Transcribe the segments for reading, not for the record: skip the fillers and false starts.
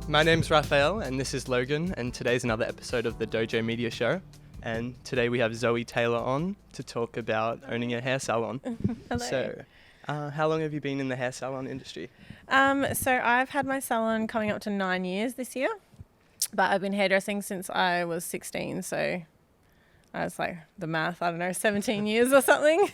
My name's Raphael and this is Logan, and today's another episode of the Dojo Media Show. And today we have Zoe Taylor on to talk about owning a hair salon. Hello. So, how long have you been in the hair salon industry? So I've had my salon coming up to 9 years this year, but I've been hairdressing since I was 16. So I was like, the math, I don't know, 17 years or something.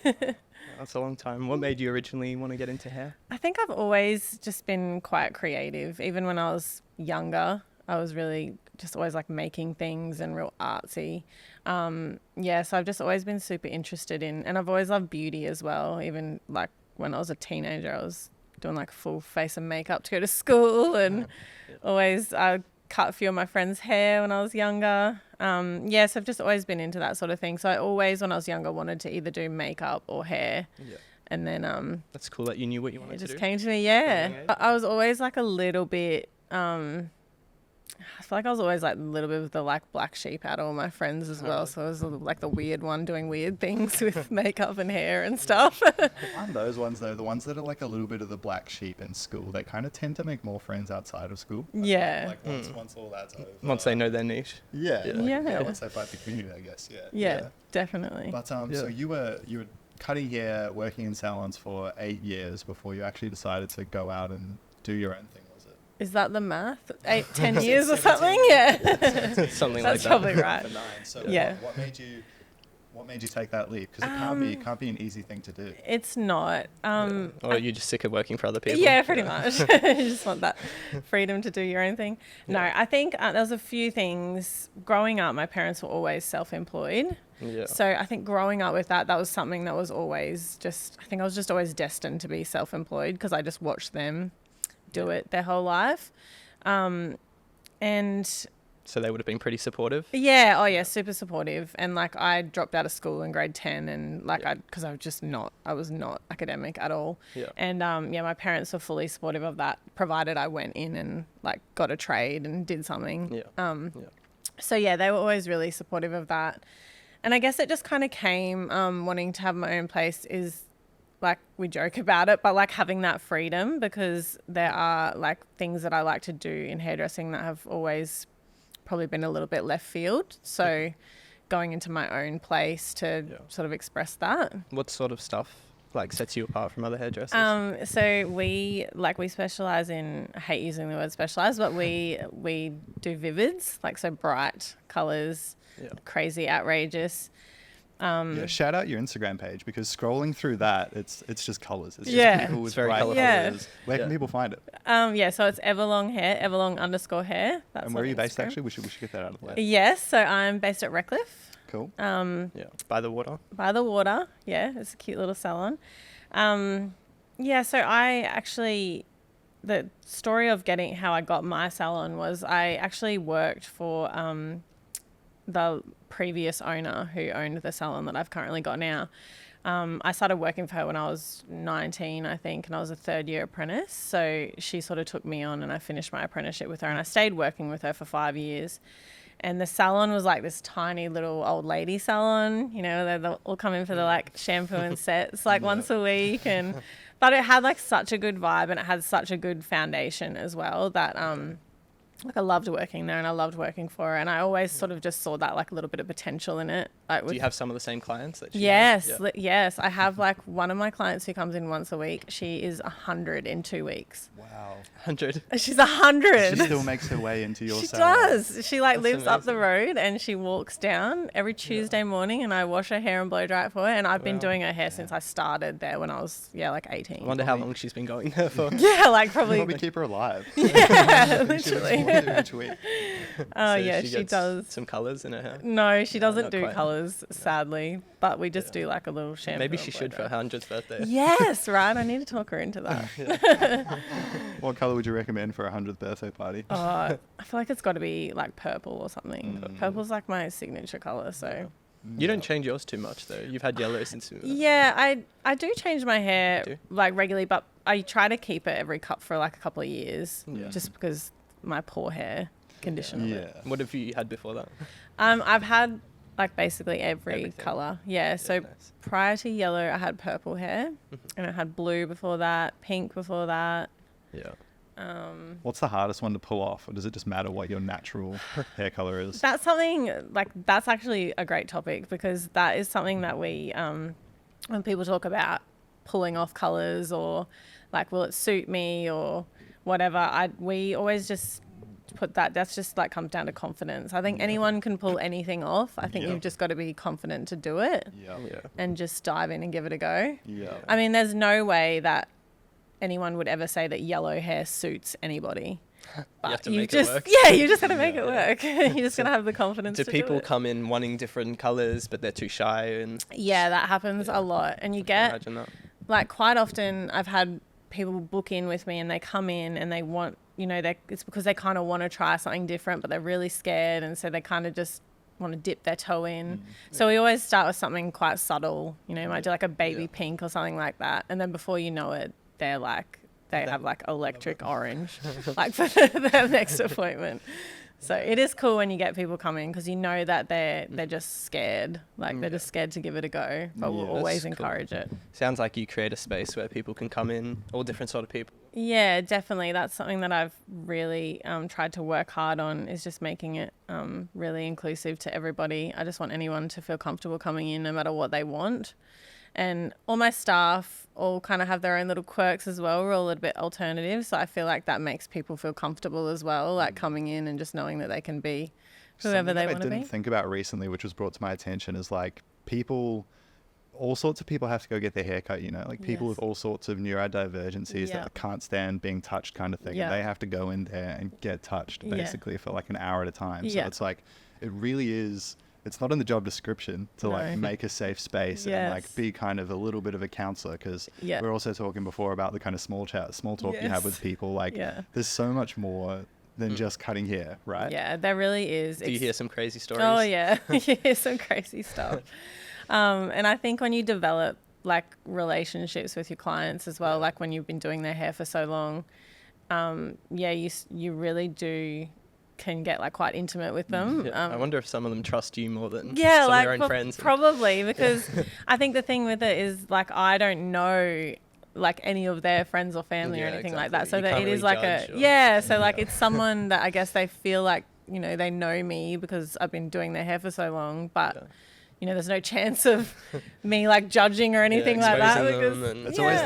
That's a long time. What made you originally want to get into hair? I think I've always just been quite creative. Even when I was younger, I was really just always like making things and real artsy. So I've just always been super interested in, and I've always loved beauty as well. Even like when I was a teenager, I was doing like full face of makeup to go to school, and always cut a few of my friends' hair when I was younger. So I've just always been into that sort of thing. So I always, when I was younger, wanted to either do makeup or hair. Yeah. And then that's cool that you knew what you wanted to do. It just came to me, yeah. I was always like a little bit I feel like I was always like a little bit of the like black sheep out of all my friends as well. So I was like the weird one doing weird things with makeup and hair and stuff. I'm those ones though, the ones that are like a little bit of the black sheep in school. They kind of tend to make more friends outside of school. Yeah. Like once all that's over. Once they know their niche. Yeah. Once they find the community, I guess. Yeah, definitely. But so you were cutting hair, working in salons for 8 years before you actually decided to go out and do your own thing. Is that the math? 10 years or something? Yeah. Something like that. That's probably right. So yeah. What made you take that leap? Because it can't be an easy thing to do. It's not. Or you're just sick of working for other people. Yeah, pretty much. You just want that freedom to do your own thing. No, I think there's a few things. Growing up, my parents were always self-employed. Yeah. So I think growing up with that was something that was always I think I was just always destined to be self-employed because I just watched them do it their whole life. And so they would have been pretty supportive? Yeah, super supportive. And like I dropped out of school in grade 10 and because I was not academic at all. Yeah. And my parents were fully supportive of that, provided I went in and like got a trade and did something. So they were always really supportive of that. And I guess it just kind of came wanting to have my own place is like we joke about it, but like having that freedom, because there are like things that I like to do in hairdressing that have always probably been a little bit left field. So going into my own place to sort of express that. What sort of stuff like sets you apart from other hairdressers? So we specialise in, I hate using the word specialise, but we do vivids, like so bright colours, crazy, outrageous. Shout out your Instagram page, because scrolling through that, it's just colours. It's just people with bright colours. Yeah. Where can people find it? So it's Everlong Hair, Everlong_hair. That's and where are you based actually? We should get that out of the way. Yes, so I'm based at Redcliffe. Cool. By the water. By the water, it's a cute little salon. So I actually, the story of how I got my salon was I actually worked for the previous owner who owned the salon that I've currently got now. I started working for her when I was 19, I think, and I was a third year apprentice. So she sort of took me on and I finished my apprenticeship with her, and I stayed working with her for 5 years. And the salon was like this tiny little old lady salon, they'll all come in for the like shampoo and sets like once a week. But it had like such a good vibe, and it had such a good foundation as well that I loved working there, and I loved working for her, and I always sort of just saw that like a little bit of potential in it. Do you have some of the same clients that Yes. I have like one of my clients who comes in once a week. She is 100 in 2 weeks. Wow. 100. She's 100. She still makes her way into your She salon. does. She lives amazing. Up the road, and she walks down every Tuesday morning, and I wash her hair and blow dry it for her. And I've been doing her hair since I started there when I was like 18. I wonder how long she's been going there for. Like probably keep her alive. Yeah, literally. Each week. Oh, so she does. Some colours in her hair? No, she doesn't do colours, sadly. But we just do like a little shampoo. Maybe she should for her 100th birthday. Yes, right. I need to talk her into that. What colour would you recommend for a 100th birthday party? I feel like it's got to be like purple or something. Purple's like my signature colour, so. You don't change yours too much though. You've had yellow since. Yeah, I do change my hair like regularly, but I try to keep it every cut for like a couple of years, just because my poor hair condition. Yeah. What have you had before that? I've had like basically every colour. Yeah, so nice. Prior to yellow, I had purple hair, and I had blue before that, pink before that. Yeah. What's the hardest one to pull off, or does it just matter what your natural hair color is? That's actually a great topic, because that is something that we, when people talk about pulling off colors or like, will it suit me or whatever, we always just put that's just like comes down to confidence. I think anyone can pull anything off. I think you've just got to be confident to do it and just dive in and give it a go. I mean, there's no way that anyone would ever say that yellow hair suits anybody. But you have to make it work. Yeah, you just got to make it work. You're just going to have the confidence to do it. Do people come in wanting different colors, but they're too shy? Yeah, that happens a lot. And you get, like, quite often I've had people book in with me and they come in and they want, it's because they kind of want to try something different, but they're really scared. And so they kind of just want to dip their toe in. So we always start with something quite subtle. You might do like a baby pink or something like that. And then before you know it, they're like, they have like electric orange, like for their next appointment. So it is cool when you get people coming, because you know that they're just scared. Like they're just scared to give it a go, but we'll always encourage it. Sounds like you create a space where people can come in, all different sort of people. Yeah, definitely. That's something that I've really tried to work hard on, is just making it really inclusive to everybody. I just want anyone to feel comfortable coming in no matter what they want. And all my staff all kind of have their own little quirks as well. We're all a little bit alternative. So I feel like that makes people feel comfortable as well, like coming in and just knowing that they can be whoever they want to be. I didn't think about recently, which was brought to my attention, is like all sorts of people have to go get their hair cut, like people with all sorts of neurodivergencies that can't stand being touched kind of thing. And they have to go in there and get touched basically for like an hour at a time. So it's like, it really is... It's not in the job description to like make a safe space and like be kind of a little bit of a counselor, because we're also talking before about the kind of small talk you have with people. Like there's so much more than just cutting hair, right? Yeah, there really is. Do you hear some crazy stories? Oh yeah, you hear some crazy stuff. And I think when you develop like relationships with your clients as well, like when you've been doing their hair for so long, you really can get like quite intimate with them. I wonder if some of them trust you more than some like of their own friends. Probably, because I think the thing with it is like I don't know like any of their friends or family or anything like that. So that it is like so like it's someone that I guess they feel like, they know me because I've been doing their hair for so long, but there's no chance of me like judging or anything like that, because it's always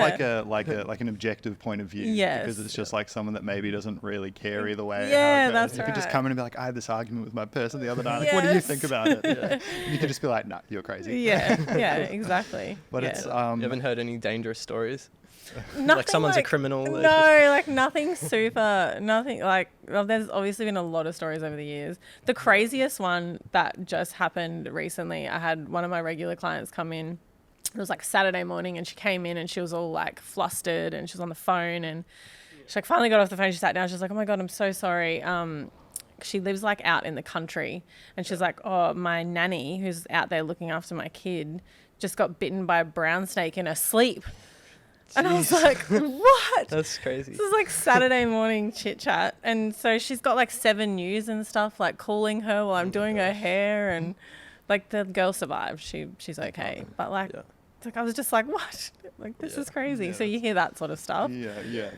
like an objective point of view, because it's just like someone that maybe doesn't really care either way. That's right. You could just come in and be like, I had this argument with my person the other night. Like, what do you think about it? And you could just be like, nah, you're crazy. Exactly. But it's you haven't heard any dangerous stories? Nothing like someone's a criminal? No, like nothing like, well, there's obviously been a lot of stories over the years. The craziest one that just happened recently, I had one of my regular clients come in. It was like Saturday morning, and she came in and she was all like flustered, and she was on the phone, and she like finally got off the phone. She sat down. She's like, oh my God, I'm so sorry. She lives like out in the country, and she's like, oh, my nanny who's out there looking after my kid just got bitten by a brown snake in her sleep. And I was like, what? That's crazy. This is like Saturday morning chit chat. And so she's got like 7 News and stuff like calling her while I'm doing her hair, and like the girl survived. She's okay. But like, it's like I was just like, what? Like, this is crazy. So you hear that sort of stuff.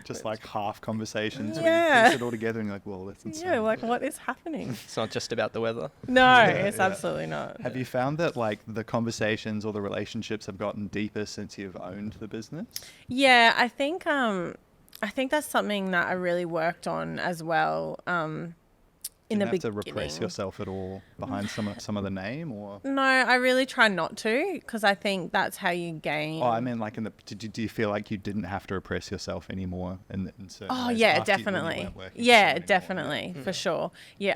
Just like half conversations where you piece it all together and you're like, well, that's insane. Yeah, like what is happening? It's not just about the weather. No, it's absolutely not. Have you found that like the conversations or the relationships have gotten deeper since you've owned the business? Yeah, I think that's something that I really worked on as well. In the beginning. Have to repress yourself at all behind some of the name, or? No, I really try not to, because I think that's how you gain. Oh, I mean, like do you feel like you didn't have to repress yourself anymore in certain ways? Yeah, definitely. Definitely, for sure. Yeah,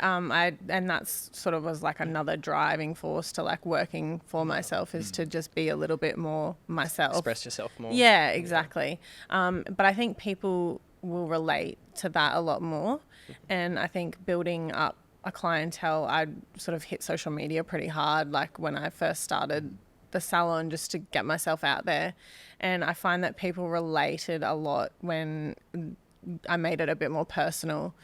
and that's sort of was like another driving force to like working for myself, is to just be a little bit more myself. Express yourself more. Yeah, exactly. But I think people will relate to that a lot more. And I think building up a clientele, I sort of hit social media pretty hard, like when I first started the salon, just to get myself out there. And I find that people related a lot when I made it a bit more personal,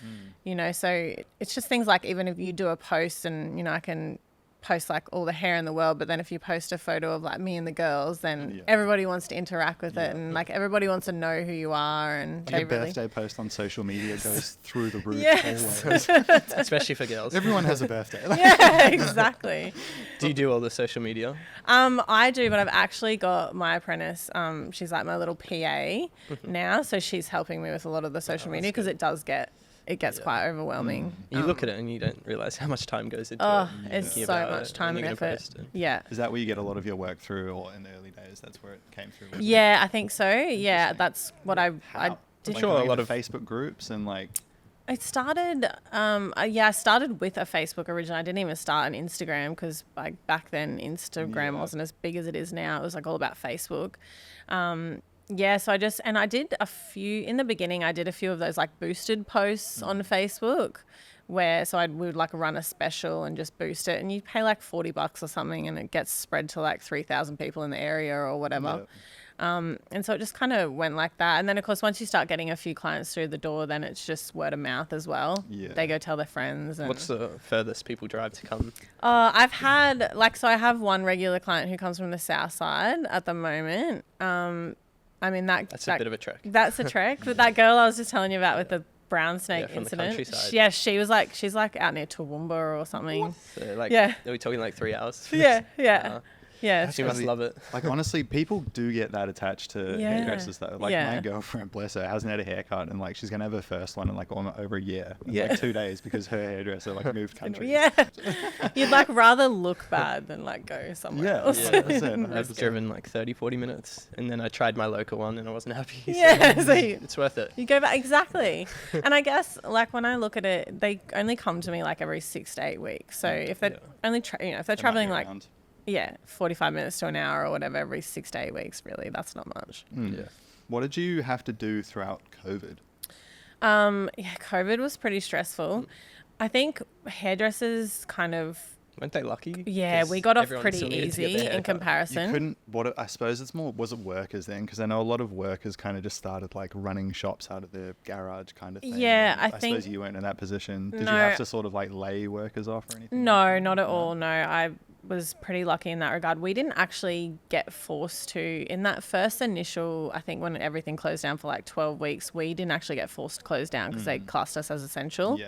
so it's just things like, even if you do a post and, I can post like all the hair in the world, but then if you post a photo of like me and the girls, then everybody wants to interact with it, and like everybody wants to know who you are. And like a birthday post on social media goes through the roof. Yes. Always. Especially for girls. Everyone has a birthday. Yeah, exactly. Do you do all the social media? I do, but I've actually got my apprentice. She's like my little PA now, so she's helping me with a lot of the social media because it gets quite overwhelming. You look at it and you don't realize how much time goes into it. It's so much time and effort. Yeah. Is that where you get a lot of your work through, or in the early days, that's where it came through? Yeah, I think so. Yeah, that's what I did. Like sure, a lot of Facebook groups and like. It started, I started with a Facebook originally. I didn't even start an Instagram because like back then Instagram wasn't as big as it is now. It was like all about Facebook. So I did a few, in the beginning I did a few of those like boosted posts on Facebook where, we would like run a special and just boost it, and you pay like $40 or something and it gets spread to like 3,000 people in the area or whatever. And so it just kind of went like that. And then, of course, once you start getting a few clients through the door, then it's just word of mouth as well. Yeah. They go tell their friends. And what's the furthest people drive to come? I've had, I have one regular client who comes from the south side at the moment. I mean, that's a bit of a trek. That's a trek. But that girl I was just telling you about with the brown snake incident. She's like out near Toowoomba or something. So are we talking like 3 hours? Yeah. Yeah, she must love it. Like, honestly, people do get that attached to hairdressers, though. Like, my girlfriend, bless her, hasn't had a haircut, and like she's gonna have her first one in like over a year, like 2 days, because her hairdresser like moved country. Yeah, you'd like rather look bad than like go somewhere else. Yeah, that's it. I've driven like 30-40 minutes, and then I tried my local one, and I wasn't happy. So it's worth it. You go back exactly, and I guess like when I look at it, they only come to me like every 6 to 8 weeks. So if they're only, if they're traveling like. 45 minutes to an hour or whatever every 6 to 8 weeks, really, that's not much. Yeah. What did you have to do throughout COVID? COVID was pretty stressful. I think hairdressers kind of... Weren't they lucky? Yeah, we got off pretty easy in comparison. I suppose it's more, was it workers then? Because I know a lot of workers kind of just started like running shops out of their garage kind of thing. Yeah, I think... suppose you weren't in that position. Did you have to sort of like lay workers off or anything? No, not at all. No, I was pretty lucky in that regard. We didn't actually get forced to, in that first initial, I think when everything closed down for like 12 weeks, we didn't actually get forced to close down because they classed us as essential.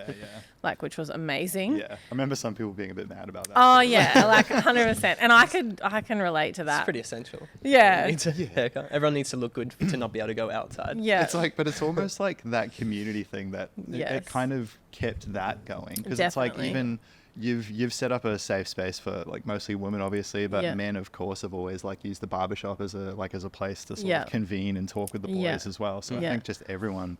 Like, which was amazing. Yeah. I remember some people being a bit mad about that. Oh yeah, like 100%. And I can relate to that. It's pretty essential. Yeah. Needs a haircut. Everyone needs to look good to not be able to go outside. Yeah. It's like, but it's almost like that community thing that it kind of kept that going. Because it's like even... You've set up a safe space for like mostly women, obviously, but men, of course, have always like used the barbershop as a place to sort of convene and talk with the boys as well. So I think just everyone,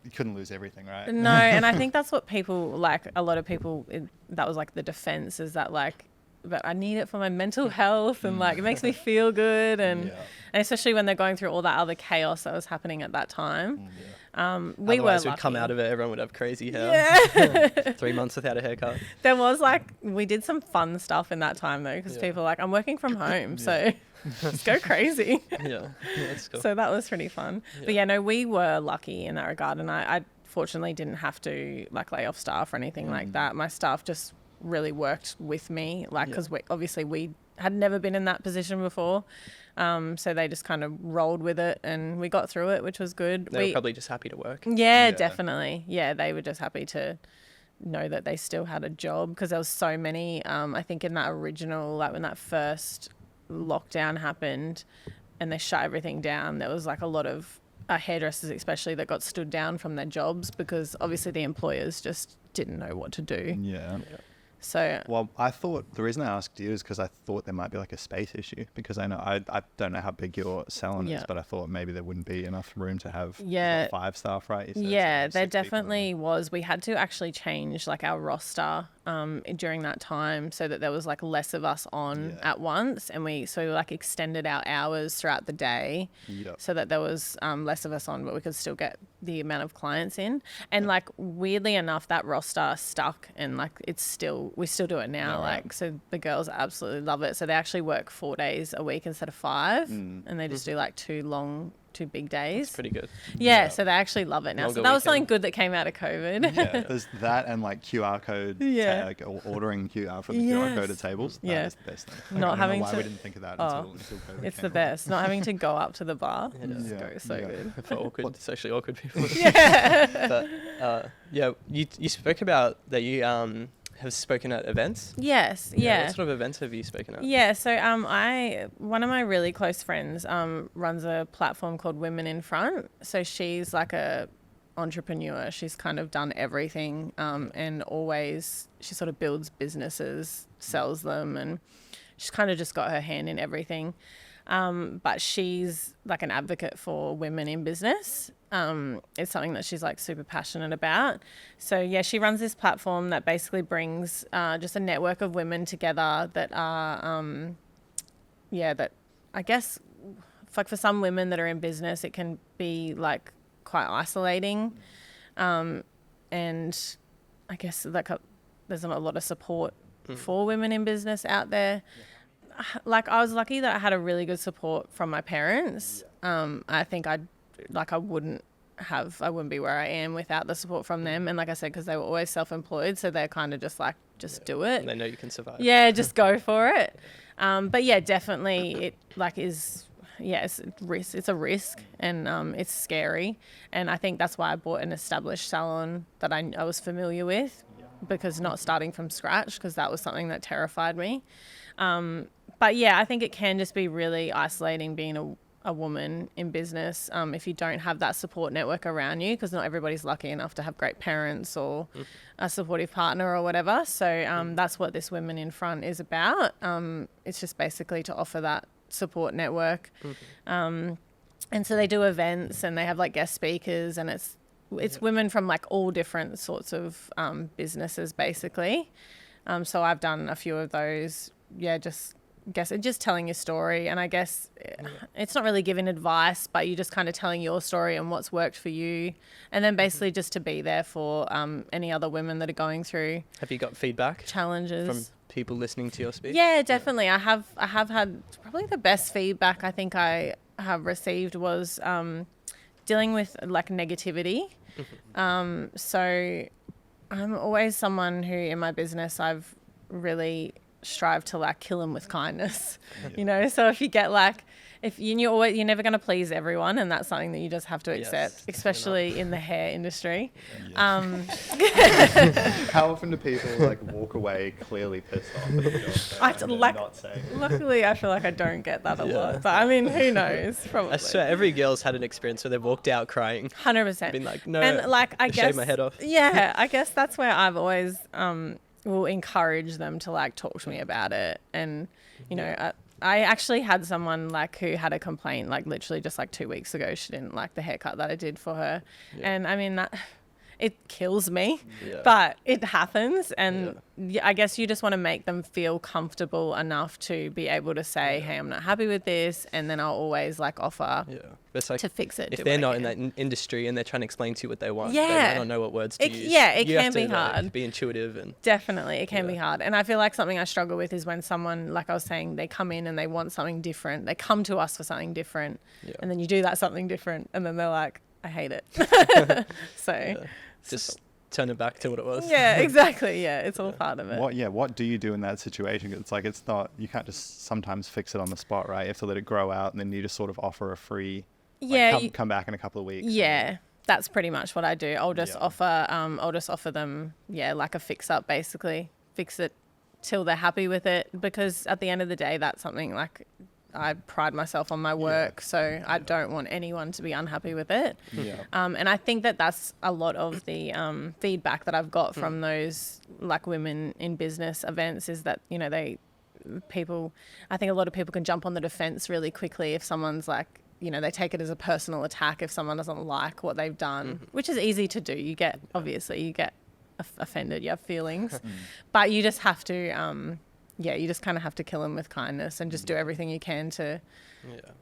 you couldn't lose everything, right? No, and I think that's what people like. A lot of people, that was like the defense, is that like, but I need it for my mental health and like it makes me feel good, and especially when they're going through all that other chaos that was happening at that time. We were lucky. We'd come out of it, everyone would have crazy hair. 3 months without a haircut. There was we did some fun stuff in that time though, because people were like, I'm working from home, so let's go crazy. That's cool. So that was pretty fun. But we were lucky in that regard, and I fortunately didn't have to like lay off staff or anything like that. My staff just really worked with me, because we had never been in that position before. So they just kind of rolled with it and we got through it, which was good. They were probably just happy to work. Yeah, definitely. Yeah, they were just happy to know that they still had a job, because there was so many, I think in that original, like when that first lockdown happened and they shut everything down, there was like a lot of hairdressers especially that got stood down from their jobs because obviously the employers just didn't know what to do. Yeah. So, well, I thought the reason I asked you is because I thought there might be like a space issue, because I know I don't know how big your salon is, but I thought maybe there wouldn't be enough room to have 5 staff, right? There definitely was. We had to actually change like our roster during that time so that there was like less of us on at once, and we like extended our hours throughout the day so that there was less of us on, but we could still get the amount of clients in. And like weirdly enough, that roster stuck, and like we still do it now. So the girls absolutely love it. So they actually work 4 days a week instead of 5, and they just do like 2 long 2 big days. That's pretty good. Yeah, so they actually love it now. Longer So that was weekend. something good that came out of COVID. Yeah, there's that and like QR code, like ordering QR from the QR coded tables. That is the best thing. Not I don't having know why to. we didn't think of that until COVID. It's the best. Not having to go up to the bar. So Yeah. good. For awkward, socially awkward people. Yeah. But you spoke about that you have spoken at events. Yes. Yeah. What sort of events have you spoken at? Yeah, so one of my really close friends runs a platform called Women in Front. So she's like a entrepreneur. She's kind of done everything, and always she sort of builds businesses, sells them, and she's kind of just got her hand in everything. But she's like an advocate for women in business. It's something that she's like super passionate about. So yeah, she runs this platform that basically brings just a network of women together that are, that I guess like for some women that are in business, it can be like quite isolating. And I guess like there's not a lot of support for women in business out there. Like I was lucky that I had a really good support from my parents. I think I wouldn't be where I am without the support from them. And like I said, because they were always self-employed, so they're kind of just like, do it. And they know you can survive. Yeah, just go for it. But yeah, definitely it like is, it's a risk. It's a risk, and it's scary. And I think that's why I bought an established salon that I was familiar with, because not starting from scratch, because that was something that terrified me. But yeah, I think it can just be really isolating being a woman in business if you don't have that support network around you, because not everybody's lucky enough to have great parents or a supportive partner or whatever. So that's what this Women in Front is about. It's just basically to offer that support network. And so they do events and they have like guest speakers, and it's women from like all different sorts of businesses basically. So I've done a few of those. Yeah, just telling your story, and I guess it's not really giving advice, but you're just kind of telling your story and what's worked for you, and then basically just to be there for any other women that are going through. Have you got feedback challenges from people listening to your speech? Yeah, definitely. I have had probably the best feedback I think I have received was dealing with like negativity. So I'm always someone who in my business I've really strive to like kill them with kindness, you know. So if you get like, if you're never going to please everyone, and that's something that you just have to accept, especially in the hair industry. How often do people like walk away clearly pissed off? Luckily, I feel like I don't get that a lot. But I mean, who knows? Probably. I swear, every girl's had an experience where they've walked out crying. 100%. Been like, no, and like I guess shave my head off. Yeah, I guess that's where I've always will encourage them to like talk to me about it. And you know, I actually had someone like who had a complaint like literally just like 2 weeks ago. She didn't like the haircut that I did for her. And I mean, that it kills me, but it happens. And I guess you just want to make them feel comfortable enough to be able to say, hey, I'm not happy with this, and then I'll always like offer like, to fix it. If they're not in that industry and they're trying to explain to you what they want, they might not know what words to use. It you can have to, be hard. Like, be intuitive. And definitely it can be hard. And I feel like something I struggle with is when someone, like I was saying, they come in and they want something different. They come to us for something different, and then you do that something different, and then they're like, I hate it. So just turn it back to what it was. Yeah, exactly. Yeah, it's all part of it. What do you do in that situation? It's like, it's not, you can't just sometimes fix it on the spot, right? You have to let it grow out, and then you just sort of offer a free, come back in a couple of weeks. Yeah, that's pretty much what I do. I'll just offer them, like a fix up, basically. Fix it till they're happy with it, because at the end of the day, that's something like I pride myself on my work, so I don't want anyone to be unhappy with it. And I think that that's a lot of the feedback that I've got from those like women in business events, is that, you know, I think a lot of people can jump on the defense really quickly if someone's like, you know, they take it as a personal attack if someone doesn't like what they've done, which is easy to do. You get offended, you have feelings, but you just have to you just kind of have to kill them with kindness and just do everything you can to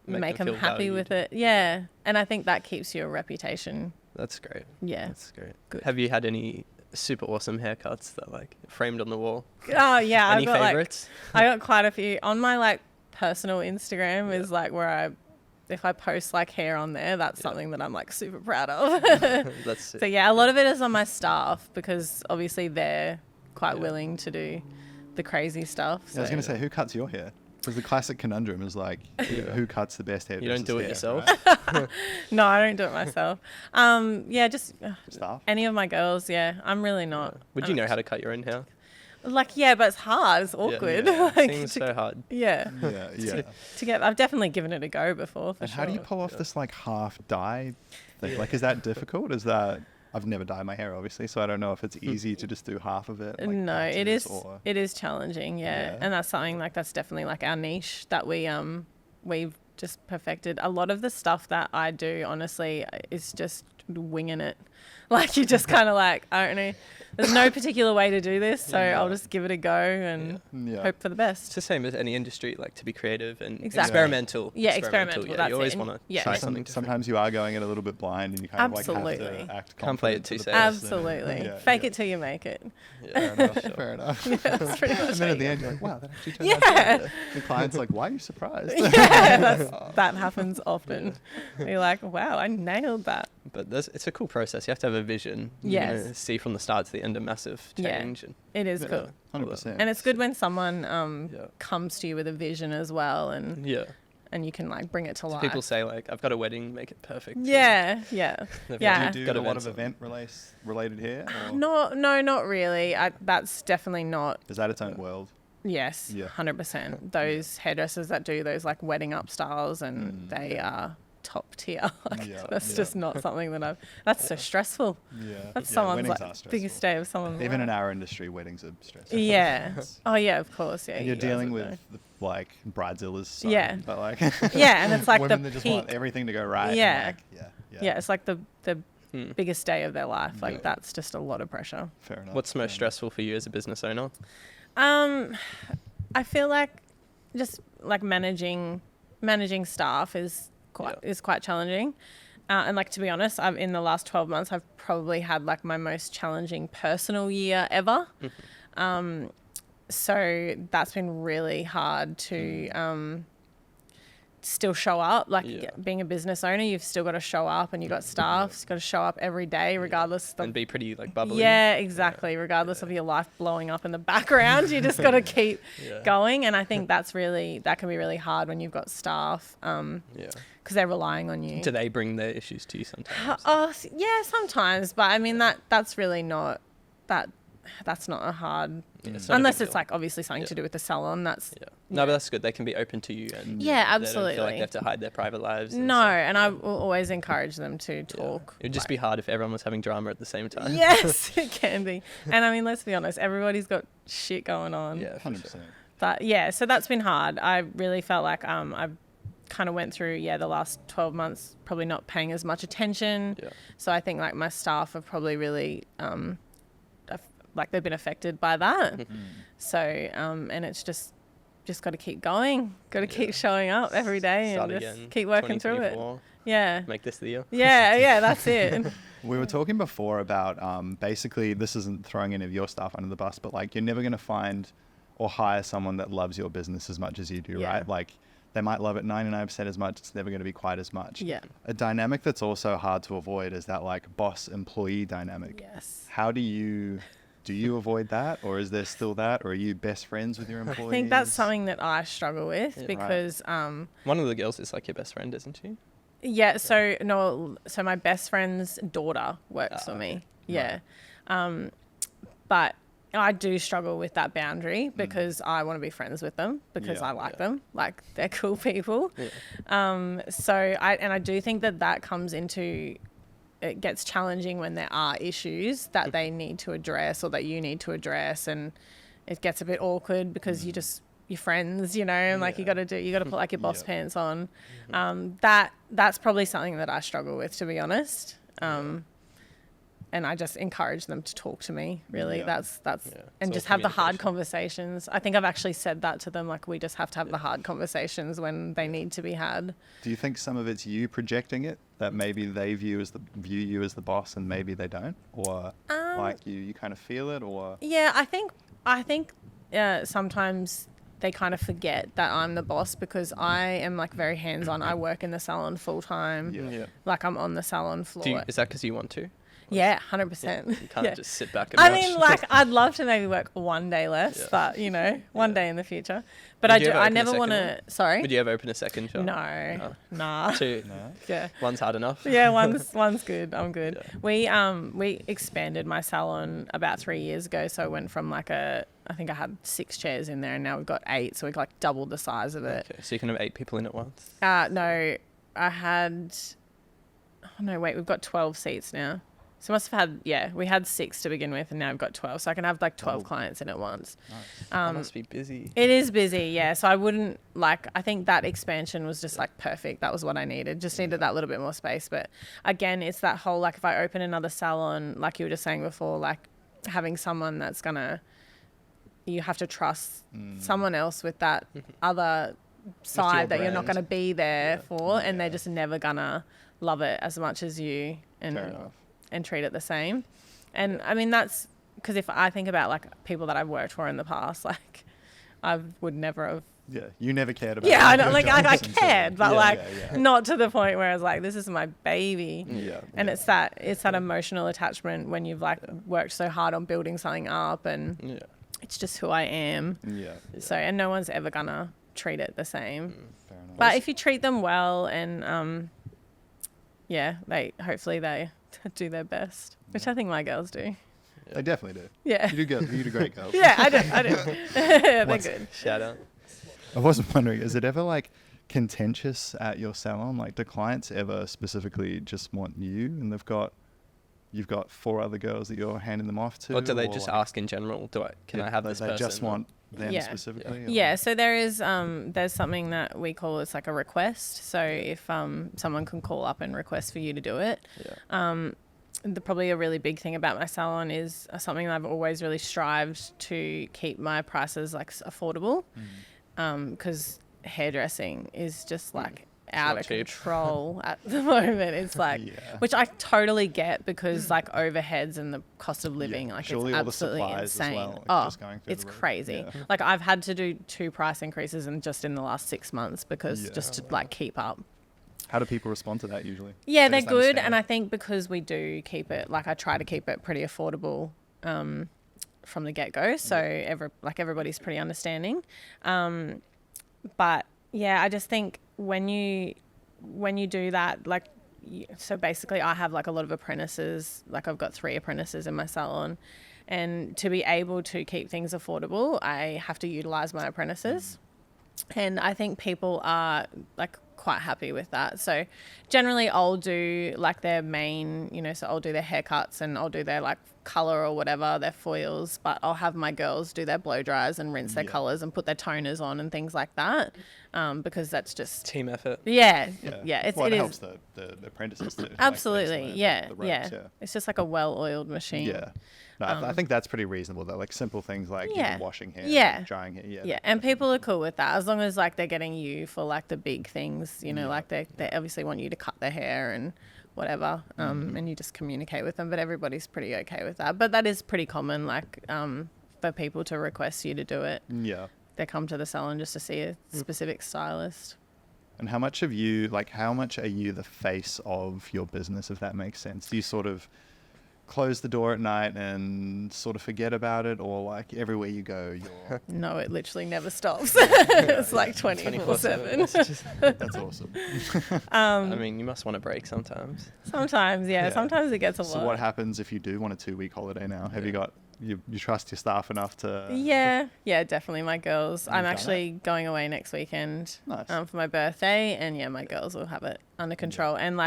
make them happy with it. Yeah. And I think that keeps your reputation. That's great. Yeah. That's great. Good. Have you had any super awesome haircuts that like framed on the wall? Oh yeah. Any favorites? I got quite a few on my like personal Instagram is like where I if I post like hair on there, that's something that I'm like super proud of. That's it. So yeah, a lot of it is on my staff because obviously they're quite willing to do the crazy stuff. Yeah, I was going to say, who cuts your hair? Because the classic conundrum is like, who cuts the best hair? You don't do it yourself? Right? No, I don't do it myself. Yeah, just Staff? any of my girls. Yeah, I'm really not. Would you know how to cut your own hair? Like, yeah, but it's hard. It's awkward. Yeah. Like, Seems so hard. Yeah. Yeah. To get, I've definitely given it a go before. For And sure. how do you pull off this like half dye thing? Like, is that difficult? Is that, I've never dyed my hair obviously, so I don't know if it's easy to just do half of it. Like No, it patches is. or- It is challenging, yeah. And that's something like that's definitely like our niche that we've just perfected. A lot of the stuff that I do, honestly, is just winging it. Like you just kind of like, I don't know. There's no particular way to do this, so I'll just give it a go and hope for the best. It's the same as any industry, like to be creative and Exactly. experimental. Yeah, experimental. Yeah, That's you always it. want to Yeah. try something different. Sometimes you are going in a little bit blind and you kind of like have Absolutely. to act Can't play confident it too to the safe. person. Absolutely. Yeah, Fake yeah. it till you make it. Yeah, Fair enough. sure. Fair enough. That's pretty much And then it. at the end, you're like, wow, that actually turned Yeah. out good. The client's like, why are you surprised? Yeah, that happens often. You're like, wow, I nailed that. But it's a cool process. You have to have a vision. You Yes. know, see from the start to the end a massive Yeah. change. And It is cool. 100%. And it's good when someone Yeah. comes to you with a vision as well and yeah. you can like bring it to life. People say like, I've got a wedding, make it perfect. Yeah. They've Yeah. Do you got do a lot of events related hair? Or No, not really. That's definitely not. is that its own world? Yes, Yeah. 100%. Those hairdressers that do those like wedding up styles and they are top tier. Like, Yeah, that's yeah. just not something that that's so stressful. Yeah. That's Yeah, someone's weddings like are stressful. biggest day of someone's Even life. in our industry, weddings are stressful. Yeah. Oh yeah, of course. Yeah. And you're you guys dealing would with know. like bridezillas. So, Yeah. But like Yeah, and it's like women the that just peak. want everything to go right. and, Yeah. like, yeah. Yeah, it's like the Hmm. biggest day of their life. Like Yeah. that's just a lot of pressure. Fair enough. What's fair most enough. stressful for you as a business owner? I feel like just like managing staff is quite challenging. And like to be honest, in the last 12 months, I've probably had like my most challenging personal year ever. So that's been really hard to still show up. Like being a business owner, you've still got to show up, and you've got staff. You've got to show up every day, regardless. And be pretty like bubbly. Yeah, exactly. Regardless of your life blowing up in the background, you just got to keep going. And I think that can be really hard when you've got staff. Because they're relying on you. Do they bring their issues to you sometimes? Yeah, sometimes. But I mean, that's really not that's not a hard. It's not a Unless big it's deal. like obviously something to do with the salon. That's No, but that's good. They can be open to you, and Yeah, they don't feel like absolutely. they have to hide their private lives. and no, stuff. and I will always encourage them to talk. It would just be hard if everyone was having drama at the same time. Yes, it can be. And I mean, let's be honest, everybody's got shit going on. Yeah, for 100%. sure. But yeah, so that's been hard. I really felt like I kind of went through the last 12 months probably not paying as much attention. Yeah. So I think like my staff have probably really like they've been affected by that. So and it's just got to keep going. Got to keep showing up every day Start and just again. keep working through it. 2024, Yeah. Make this the year. Yeah, that's it. We were talking before about basically, this isn't throwing any of your stuff under the bus, but like you're never going to find or hire someone that loves your business as much as you do, right? Like they might love it 99% as much. It's never going to be quite as much. Yeah. A dynamic that's also hard to avoid is that like boss-employee dynamic. Yes. How do you avoid that, or is there still that, or are you best friends with your employees? I think that's something that I struggle with because One of the girls is like your best friend, isn't she? yeah, so my best friend's daughter works for me. Yeah. But I do struggle with that boundary because I want to be friends with them because I like them. Like they're cool people. Yeah. So I do think that comes into, it gets challenging when there are issues that they need to address or that you need to address, and it gets a bit awkward because you're friends, you know, and like you got to put like your boss pants on. That's probably something that I struggle with, to be honest. And I just encourage them to talk to me, really. Yeah. That's and all just have the hard communication. conversations. I think I've actually said that to them, like we just have to have the hard conversations when they need to be had. Do you think some of it's you projecting it, that maybe they view you as the boss and maybe they don't, or like you kind of feel it, or? Yeah, I think sometimes they kind of forget that I'm the boss, because I am like very hands-on. I work in the salon full time. Yeah. Like I'm on the salon floor. Is that because you want to? Yeah, 100%. You can't just sit back and watch. I mean, like, I'd love to maybe work one day less, but, you know, one day in the future. But I never want to, sorry? Would you ever open a second shop? No. Nah. Two? No. Yeah. One's hard enough? Yeah, one's good. I'm good. Yeah. We expanded my salon about 3 years ago. So I went from like I think I had 6 chairs in there, and now we've got 8. So we like doubled the size of it. Okay. So you can have 8 people in at once? No, we've got 12 seats now. So must have had, we had 6 to begin with, and now I've got 12. So I can have like 12 clients in at once. Nice. That must be busy. It is busy, yeah. So I wouldn't I think that expansion was just like perfect. That was what I needed. Just needed that little bit more space. But again, it's that whole, like, if I open another salon, like you were just saying before, like having someone that's you have to trust someone else with that other side that you're not going to be there for, and they're just never going to love it as much as you. Fair enough. And treat it the same. And I mean, that's because if I think about like people that I've worked for in the past, like I would never have. Yeah, you never cared about. Yeah, I know. Like I cared, but not to the point where I was like, this is my baby. Yeah. And it's that emotional attachment when you've worked so hard on building something up, and it's just who I am. Yeah. So, and no one's ever gonna treat it the same. Fair enough. But if you treat them well, and hopefully they do their best, which I think my girls do. They definitely do. Yeah. You do great, girls. Yeah, I do. They're good. Shout out. I was wondering, is it ever like contentious at your salon? Like, do clients ever specifically just want you, and you've got 4 other girls that you're handing them off to? Or do they just ask in general? Can I have this person? They just want them specifically? Yeah. So there is there's something that we call, it's like a request. So if someone can call up and request for you to do it. Yeah. Probably a really big thing about my salon is something that I've always really strived to keep my prices like affordable, because hairdressing is just like out of control at the moment. It's like, which I totally get, because like overheads and the cost of living, like surely it's all the absolutely supplies insane. as well, just going through it's the roof. crazy. Yeah. Like I've had to do 2 price increases in the last 6 months because just to like keep up. How do people respond to that usually? Yeah, they're good. And I think because we do keep it, like I try to keep it pretty affordable from the get-go. So everybody's pretty understanding. But yeah, I just think when you do that, like, so basically I have like a lot of apprentices, like I've got 3 apprentices in my salon, and to be able to keep things affordable, I have to utilize my apprentices. And I think people are like quite happy with that. So generally I'll do like their main, so I'll do their haircuts and I'll do their like color or whatever, their foils, but I'll have my girls do their blow dries and rinse their colors and put their toners on and things like that, because that's just team effort. Yeah. It helps the apprentices too. Absolutely. The ropes, It's just like a well-oiled machine. Yeah. No, I think that's pretty reasonable though. Like simple things like washing hair, drying hair. Yeah, and people are cool with that as long as like they're getting you for like the big things, like they obviously want you to cut their hair and whatever, and you just communicate with them. But everybody's pretty okay with that. But that is pretty common, like for people to request you to do it. Yeah. They come to the salon just to see a specific stylist. And how much are you the face of your business, if that makes sense? Do you sort of close the door at night and sort of forget about it, or like everywhere you go you're No, it literally never stops. It's like 24/7. That's awesome. I mean, you must want a break sometimes. Sometimes sometimes it gets a lot. So what happens if you do want a 2-week holiday now? Have you got you trust your staff enough to Yeah, definitely. My girls, I'm actually going away next weekend. Nice. For my birthday, and my girls will have it under control. And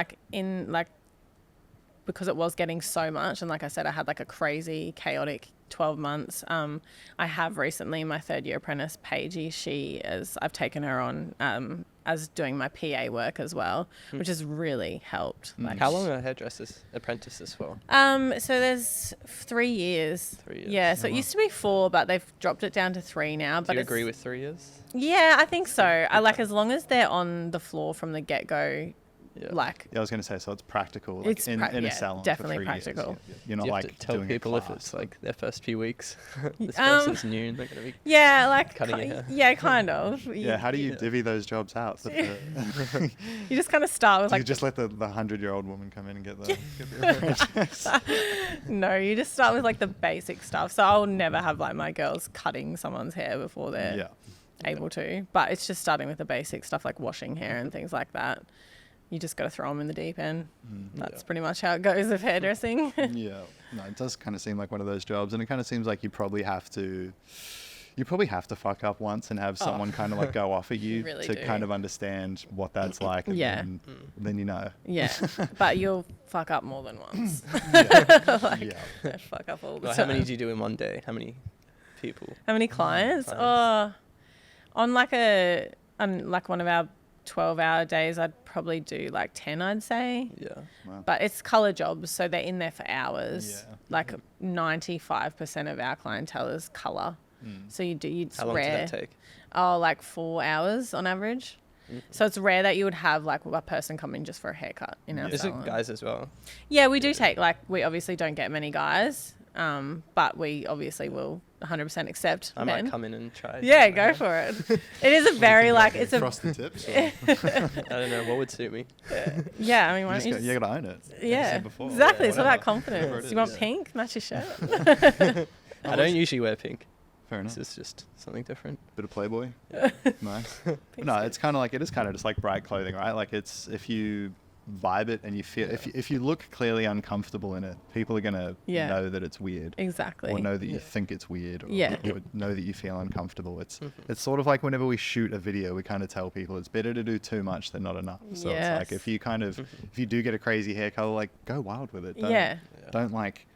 because it was getting so much, and like I said, I had like a crazy chaotic 12 months. I have recently, my 3rd year apprentice Paigey, I've taken her on as doing my PA work as well, which has really helped. Like, how long are hairdressers apprentices for? So there's 3 years. 3 years. Yeah, so it used to be 4, but they've dropped it down to 3 now. Do you agree with 3 years? Yeah, I think so. I like, as long as they're on the floor from the get-go, Yeah. Like, I was going to say, so it's practical. Like it's in a salon. definitely for 3 years. practical. You're not Do you have like to tell doing people a if class. it's like their first few weeks? This Um, person's new and they're going to be yeah, like, cutting your hair. yeah, kind of. Yeah, how do you Yeah. divvy those jobs out? So You just kind of start with do you like, just let the 100-year-old woman come in and get the no, you just start with like the basic stuff. So I'll never have like my girls cutting someone's hair before they're Yeah. able to. But it's just starting with the basic stuff like washing hair and things like that. You just got to throw them in the deep end. That's pretty much how it goes with hairdressing. Yeah. No, it does kind of seem like one of those jobs, and it kind of seems like you probably have to fuck up once and have someone kind of like go off at you really to do. kind of understand what that's like. And Yeah. then you know. Yeah, but you'll fuck up more than once. Yeah. Like, Yeah. I fuck up all the Well, time. how many do you do in one day? How many people? How many clients? Clients. On like one of our 12-hour days, I'd probably do like 10, I'd say. Yeah. Wow. But it's colour jobs, so they're in there for hours. Yeah. Like 95% of our clientele is colour. So it's How long rare. does that take? Oh, like 4 hours on average. So it's rare that you would have like a person come in just for a haircut in our Is salon. it guys as well? Yeah, we do take, like, we obviously don't get many guys, but we obviously will 100% accept I men. might come in and try. Yeah, go for it. It is a very, like, it's a, Cross the tips. I don't know what would suit me. yeah, I mean, why don't you just, You got to own it. Like I yeah, said before. exactly. It's all Whatever. about confidence. Whatever it You want is. pink? Match your shirt. I don't usually wear pink. Fair enough. This is just something different. Bit of Playboy. Nice. No, it's kind of like, it is kind of just like bright clothing, right? Like it's, if you vibe it and you feel, if you look clearly uncomfortable in it, people are going to Yeah. know that it's weird. Exactly. Or know that you think it's weird, or, Yeah. or know that you feel uncomfortable. It's sort of like whenever we shoot a video, we kind of tell people it's better to do too much than not enough. So it's like Yes. if you kind of if you do get a crazy hair color, like go wild with it. Yeah. Don't like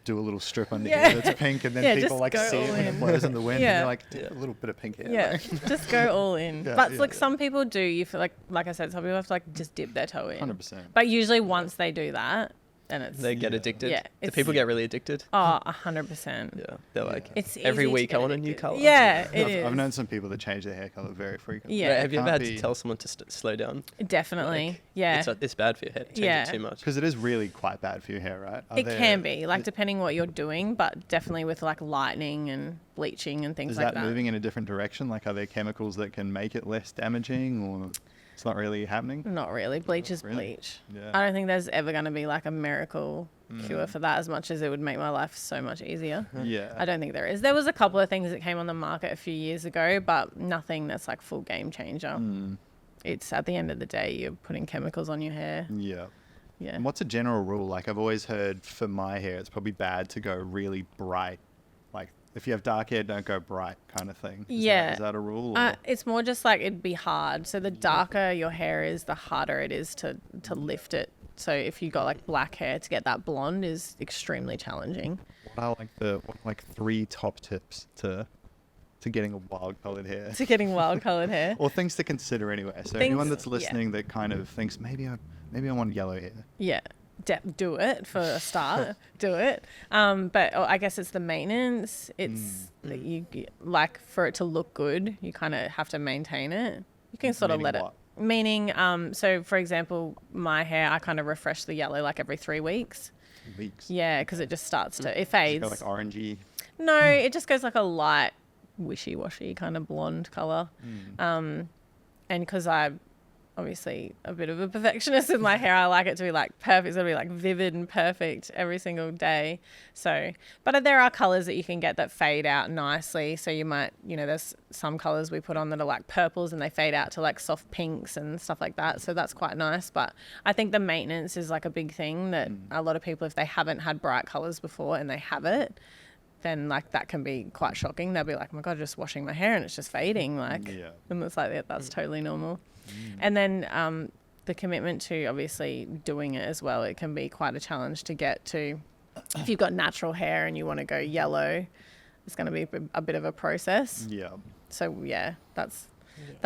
do a little strip under Yeah. here that's pink, and then Yeah, people just like go see it all when in. it blows in the wind, Yeah. and you're like, a little bit of pink hair. Yeah, just go all in. Yeah, But yeah, like yeah. some people do, you feel like I said, some people have to like just dip their toe in. 100%. But usually once they do that, then it's They get Yeah. addicted. Yeah, Do it's- people get really addicted? 100%. Yeah. They're like, It's every easy to week get I want a new addicted. color. Yeah, it is. I've known some people that change their hair color very frequently. Yeah. Wait, have you ever Can't had to be- tell someone to slow down? Definitely. Like, yeah. It's bad for your hair to change Yeah. it too much. Because it is really quite bad for your hair, right? It can be, like, depending what you're doing, but definitely with like lightening and bleaching and things Is like that moving in a different direction? Like, are there chemicals that can make it less damaging, or it's not really happening? Not really. Bleach is Really? bleach. Yeah. I don't think there's ever going to be like a miracle cure for that, as much as it would make my life so much easier. Yeah. I don't think there is. There was a couple of things that came on the market a few years ago, but nothing that's like full game changer. It's at the end of the day, you're putting chemicals on your hair. Yeah. Yeah. And what's a general rule? Like, I've always heard for my hair, it's probably bad to go really bright. Like, if you have dark hair, don't go bright, kind of thing. Yeah. Is that a rule? Or? It's more just like it'd be hard. So the darker your hair is, the harder it is to lift it. So if you got like black hair, to get that blonde is extremely challenging. What are like 3 top tips to getting a wild colored hair? To getting wild colored hair. Or things to consider anyway. So Things- anyone that's yeah. listening that kind of thinks maybe I want yellow hair. Yeah. Do it for a start. Do it. But I guess it's the maintenance. It's that you like, for it to look good, you kind of have to maintain it. You can sort of Meaning let it. what? Meaning, so for example, my hair, I kind of refresh the yellow like every 3 weeks. Weeks. Yeah, because it just starts to, it Does fades. it go like orangey. No, it just goes like a light, wishy-washy kind of blonde color. And because I'm obviously a bit of a perfectionist with my hair, I like it to be like perfect. It's got to be like vivid and perfect every single day. So, but there are colors that you can get that fade out nicely. So you might, there's some colors we put on that are like purples and they fade out to like soft pinks and stuff like that. So that's quite nice. But I think the maintenance is like a big thing that a lot of people, if they haven't had bright colors before and they have it, then like that can be quite shocking. They'll be like, oh my God, just washing my hair and it's just fading. Like, Yeah. and it's like, that's totally normal. And then the commitment to obviously doing it as well. It can be quite a challenge to get to. If you've got natural hair and you want to go yellow, it's going to be a bit of a process. Yeah. So yeah, that's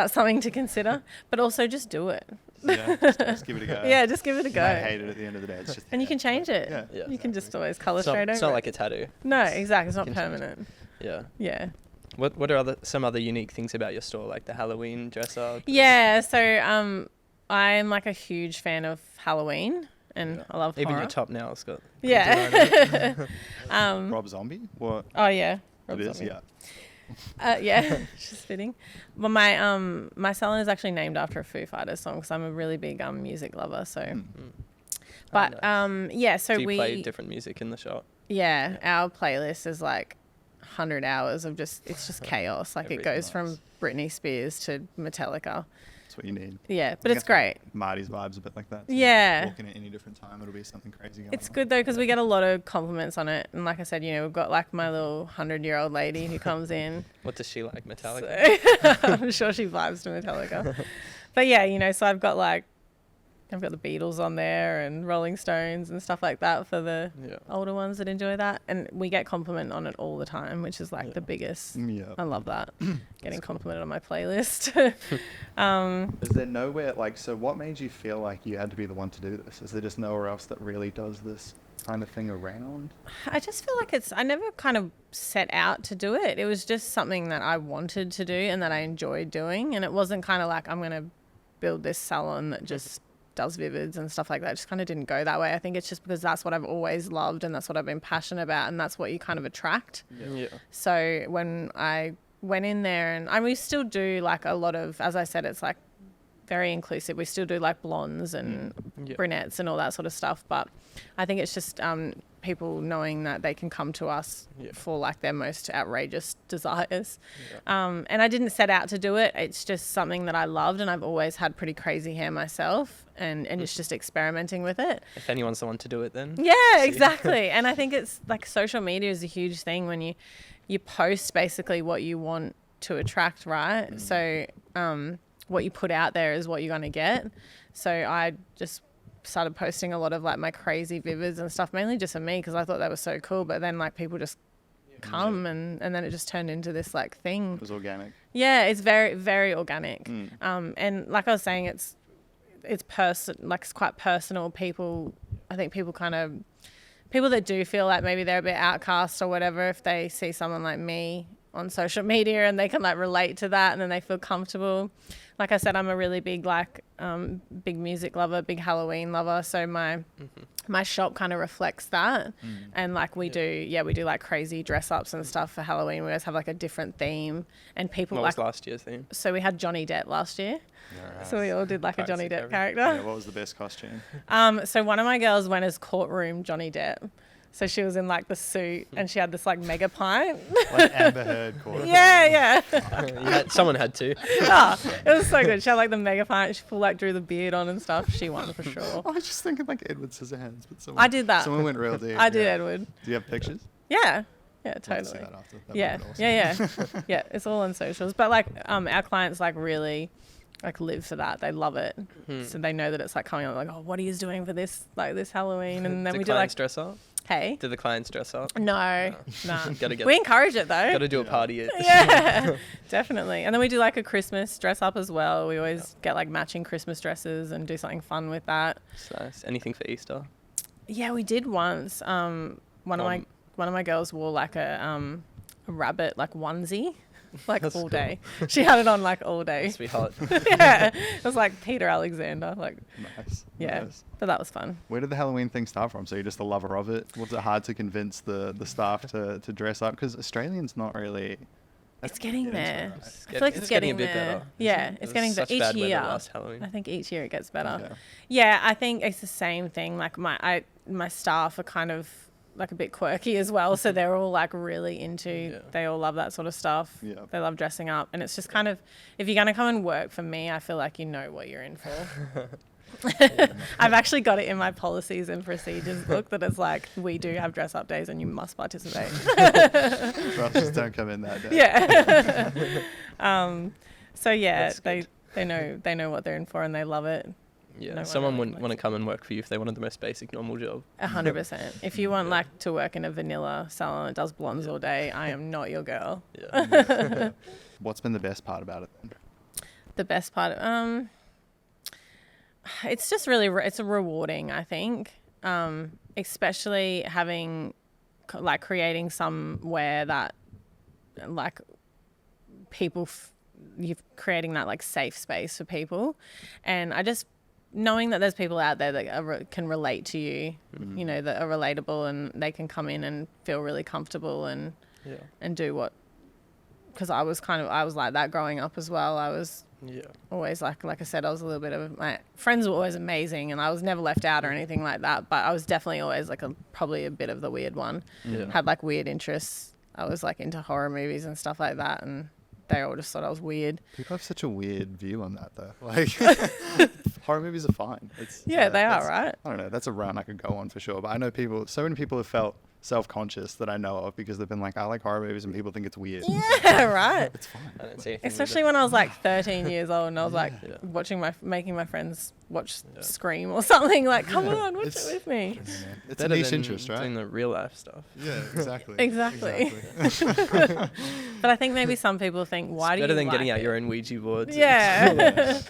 something to consider. But also just do it. Yeah. Just give it a go. Yeah, just give it a You might go. hate it at the end of the day. It's just And you can change it. Yeah. Yeah. You can just always colour It's not, straight it's over not it. like a tattoo. No, exactly. It's not can change it. permanent. Yeah. Yeah. What are some other unique things about your store, like the Halloween dress up? Yeah, so I'm like a huge fan of Halloween, and I love Even horror. your top now has got. Yeah. Rob Zombie? What? Oh yeah. It is, Zombie. yeah. Yeah, she's fitting. But my salon is actually named after a Foo Fighters song because I'm a really big music lover. So, but nice. yeah. So Do you play different music in the shop? Yeah, our playlist is like 100 hours of it's just chaos. Like it goes from Britney Spears to Metallica. That's what you need. Yeah, but it's great. Marty's vibe's a bit like that. So yeah. Walking at any different time, it'll be something crazy going It's on. good though because we get a lot of compliments on it. And like I said, we've got like my little 100-year-old lady who comes in. What does she like, Metallica? So, I'm sure she vibes to Metallica. But yeah, so I've got the Beatles on there and Rolling Stones and stuff like that for the older ones that enjoy that. And we get compliment on it all the time, which is like the biggest. Yeah. I love that. Getting complimented on my playlist. Is there nowhere, so what made you feel like you had to be the one to do this? Is there just nowhere else that really does this kind of thing around? I just feel like I never kind of set out to do it. It was just something that I wanted to do and that I enjoyed doing. And it wasn't kind of like, I'm going to build this salon that just does vivids and stuff like that. It just kind of didn't go that way. I think it's just because that's what I've always loved and that's what I've been passionate about and that's what you kind of attract. Yeah. So when I went in there and we still do like a lot of, as I said, it's like very inclusive. We still do like blondes and brunettes and all that sort of stuff. But I think it's just people knowing that they can come to us for like their most outrageous desires. And I didn't set out to do it. It's just something that I loved and I've always had pretty crazy hair myself and it's just experimenting with it. If anyone's the one to do it then. Yeah, exactly. And I think it's like social media is a huge thing when you post basically what you want to attract, right? So what you put out there is what you're going to get. So I just started posting a lot of like my crazy vivids and stuff, mainly just for me because I thought that was so cool. But then like people just come and then it just turned into this like thing. It was organic. Yeah, it's very, very organic. And like I was saying, it's quite personal. I think people that do feel like maybe they're a bit outcast or whatever, if they see someone like me on social media and they can like relate to that and then they feel comfortable. Like I said, I'm a really big big music lover, big Halloween lover. So my shop kind of reflects that. And like we do like crazy dress ups and stuff for Halloween. We always have like a different theme and people What was last year's theme? So we had Johnny Depp last year. Right. So we all did like a Johnny Depp character. Yeah, what was the best costume? So one of my girls went as courtroom Johnny Depp. So she was in like the suit and she had this like mega pint. Like Amber Heard court. Yeah. Someone had to. Oh, it was so good. She had like the mega pint. She drew the beard on and stuff. She won for sure. I was just thinking like Edward Scissorhands, but I did that. Someone went real deep. I did Edward. Do you have pictures? Yeah, I'll totally. see that after. That Yeah, would be awesome. yeah. It's all on socials. But like our clients like really like live for that. They love it. So they know that it's like coming on like, oh, what are you doing for this Halloween? And then we do like dress up. Hey. Do the clients dress up? No. We encourage it though. Got to do a party. Yeah, definitely. And then we do like a Christmas dress up as well. We always get like matching Christmas dresses and do something fun with that. That's nice. Anything for Easter? Yeah, we did once. One of my girls wore like a rabbit like onesie. Like That's all cool. day. She had it on like all day. Must be hot. Yeah. It was like Peter Alexander. Like Nice. yeah. Nice. But that was fun. Where did the Halloween thing start from? So you're just a lover of it? Was it hard to convince the staff to dress up? Because Australians not really... It's getting there. Right. I feel like it's getting a bit there. better. Yeah, It it's was getting such better each bad weather year. last Halloween. I think each year it gets better. Okay. Yeah, I think it's the same thing. Like my staff are kind of like a bit quirky as well, so they're all like really into. They all love that sort of stuff. Yeah. They love dressing up, and it's just kind of if you're gonna come and work for me, I feel like you know what you're in for. I've actually got it in my policies and procedures book that it's like we do have dress up days and you must participate. Or else just don't come in that day. Yeah. So yeah, That's good. they know what they're in for and they love it. Yeah, No someone one wouldn't really want to come and work for you if they wanted the most basic normal job. 100%. If you want like to work in a vanilla salon that does blondes all day, I am not your girl. Yeah. What's been the best part about it then? The best part, it's just really it's rewarding, I think, especially having like creating somewhere that like people you're creating that like safe space for people, and I just knowing that there's people out there that can relate to you, you know, that are relatable and they can come in and feel really comfortable and do what, because I was like that growing up as well. I was always like I said, I was a little bit of, my friends were always amazing and I was never left out or anything like that, but I was definitely always like probably a bit of the weird one. Had like weird interests. I was like into horror movies and stuff like that, and they all just thought I was weird. People have such a weird view on that though. Like horror movies are fine. They are, right? I don't know. That's a run I could go on for sure. But I know so many people have felt self-conscious that I know of because they've been like, I like horror movies and people think it's weird. Yeah, right. It's fine. I don't see anything Especially when I was like 13 years old and I was like making my friends watch Scream or something. Like, come on, watch it with me. It's a niche interest, right? Doing the real life stuff. Yeah, exactly. Exactly. But I think maybe some people think, why do you better than like getting out it? your own Ouija boards. Yeah.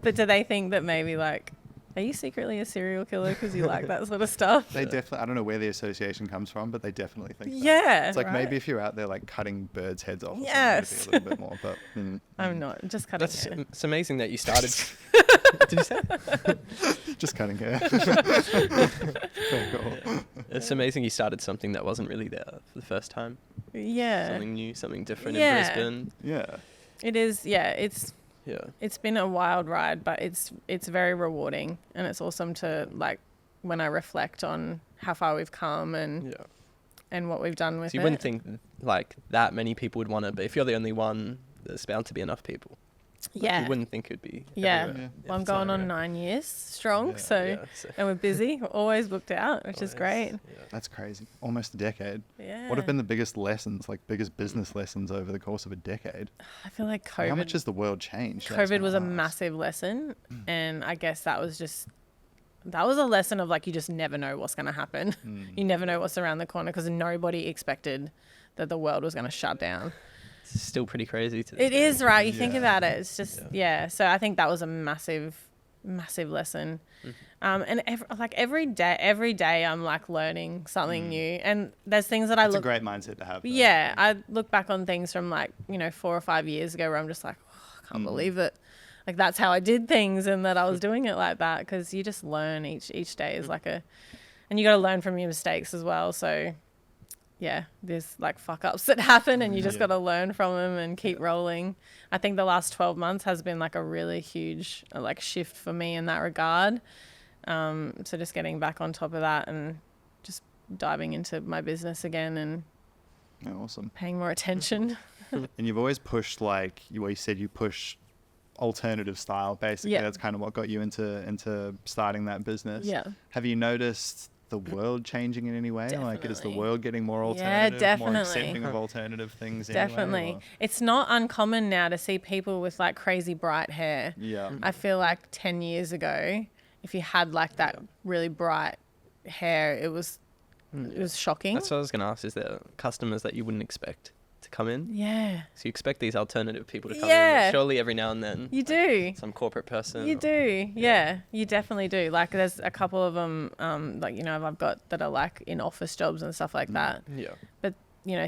But do they think that maybe like, are you secretly a serial killer because you like that sort of stuff? They definitely, I don't know where the association comes from, but they definitely think that. Yeah. It's like right? maybe if you're out there like cutting birds' heads off, Yes. maybe a little bit more, but I'm not, just cutting hair. It's amazing that you started. Did you say? Just cutting hair. Very cool. It's amazing you started something that wasn't really there for the first time. Yeah. Something new, something different Yeah. in Brisbane. Yeah. It is, Yeah. It's been a wild ride, but it's very rewarding, and it's awesome to like when I reflect on how far we've come and what we've done with it. So you wouldn't think like that many people would want it, but if you're the only one, there's bound to be enough people. Yeah. You wouldn't think it'd be. Yeah. everywhere if Well, I'm it's not going on everywhere. 9 years strong, so so and we're busy. We're always booked out, which is great. That's crazy. Almost a decade. Yeah. What have been the biggest lessons, like biggest business lessons over the course of a decade? I feel like How much has the world changed? COVID was a massive lesson, and I guess that was a lesson of like you just never know what's going to happen. You never know what's around the corner because nobody expected that the world was going to shut down. It's still pretty crazy to It is, right? You think Yeah. about it. It's just, So I think that was a massive lesson. And every day I'm like learning something new. And there's things that That's a great mindset to have. Though. Yeah. I look back on things from like, 4 or 5 years ago where I'm just like, I can't believe it. Like that's how I did things and that I was doing it like that. Cause you just learn each day is like and you got to learn from your mistakes as well. So yeah, there's like fuck ups that happen and you just got to learn from them and keep rolling. I think the last 12 months has been like a really huge like shift for me in that regard. So just getting back on top of that and just diving into my business again and Awesome. paying more attention. And you've always pushed you said you push alternative style basically. Yeah. That's kind of what got you into starting that business. Yeah. Have you noticed the world changing in any way? Like is the Definitely. world getting more Yeah, alternative, definitely. more accepting of alternative things Definitely. anyway? It's not uncommon now to see people with like crazy bright hair. Yeah. I feel like 10 years ago, if you had like that really bright hair, it was shocking. That's what I was going to ask. Is there customers that you wouldn't expect to come in? Yeah. So you expect these alternative people to come Yeah. in. Surely every now and then. You do. Some corporate person. You do. Yeah. You definitely do. Like there's a couple of them, I've got that are like in office jobs and stuff like that. Yeah. But,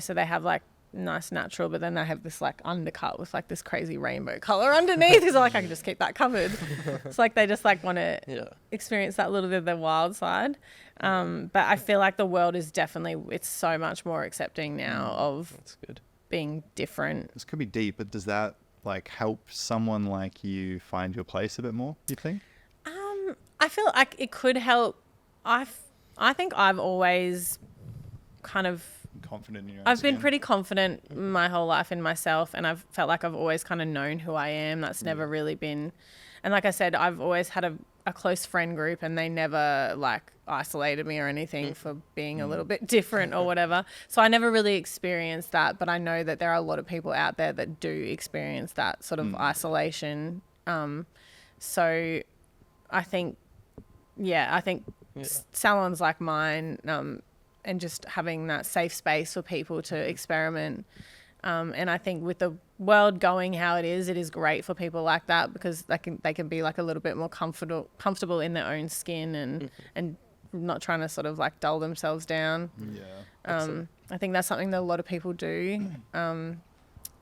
so they have like nice natural, but then they have this like undercut with like this crazy rainbow color underneath. Because like I can just keep that covered. It's like they just like want to experience that little bit of the wild side. But I feel like the world is it's so much more accepting now of That's good. being different. This could be deep, but does that like help someone like you find your place a bit more, you think? I feel like it could help. I think I've always kind of Confident in your own I've been skin? pretty confident my whole life in myself, and I've felt like I've always kind of known who I am. That's never really been, and like I said, I've always had a close friend group, and they never like isolated me or anything for being a little bit different or whatever. So I never really experienced that, but I know that there are a lot of people out there that do experience that sort of isolation. So I think, salons like mine, and just having that safe space for people to experiment. And I think with the world going how it is great for people like that because they can be like a little bit more comfortable in their own skin and not trying to sort of like dull themselves down. Yeah. I think that's something that a lot of people do.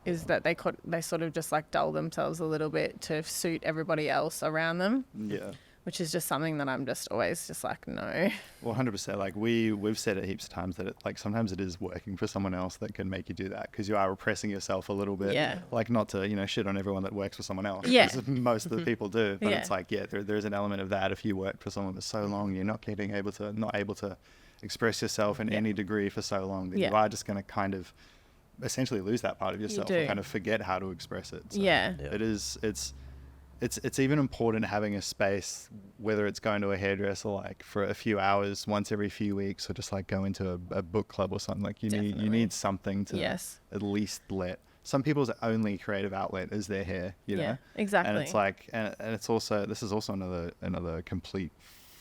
is that they sort of just like dull themselves a little bit to suit everybody else around them. Yeah. Which is just something that I'm just always just like, no. Well, 100%. Like we've said it heaps of times that sometimes it is working for someone else that can make you do that, because you are repressing yourself a little bit. Yeah. Like, not to, shit on everyone that works for someone else. Yeah. 'Cause most of the people do. But Yeah. it's like, yeah, there's an element of that. If you work for someone for so long, you're not able to express yourself in any degree for so long, that you are just going to kind of essentially lose that part of yourself and kind of forget how to express it. So it's even important having a space, whether it's going to a hairdresser like for a few hours once every few weeks, or just like go into a book club or something. Like you need something to at least let. Some people's only creative outlet is their hair, you know? Exactly. And it's like, and it's also, this is also another complete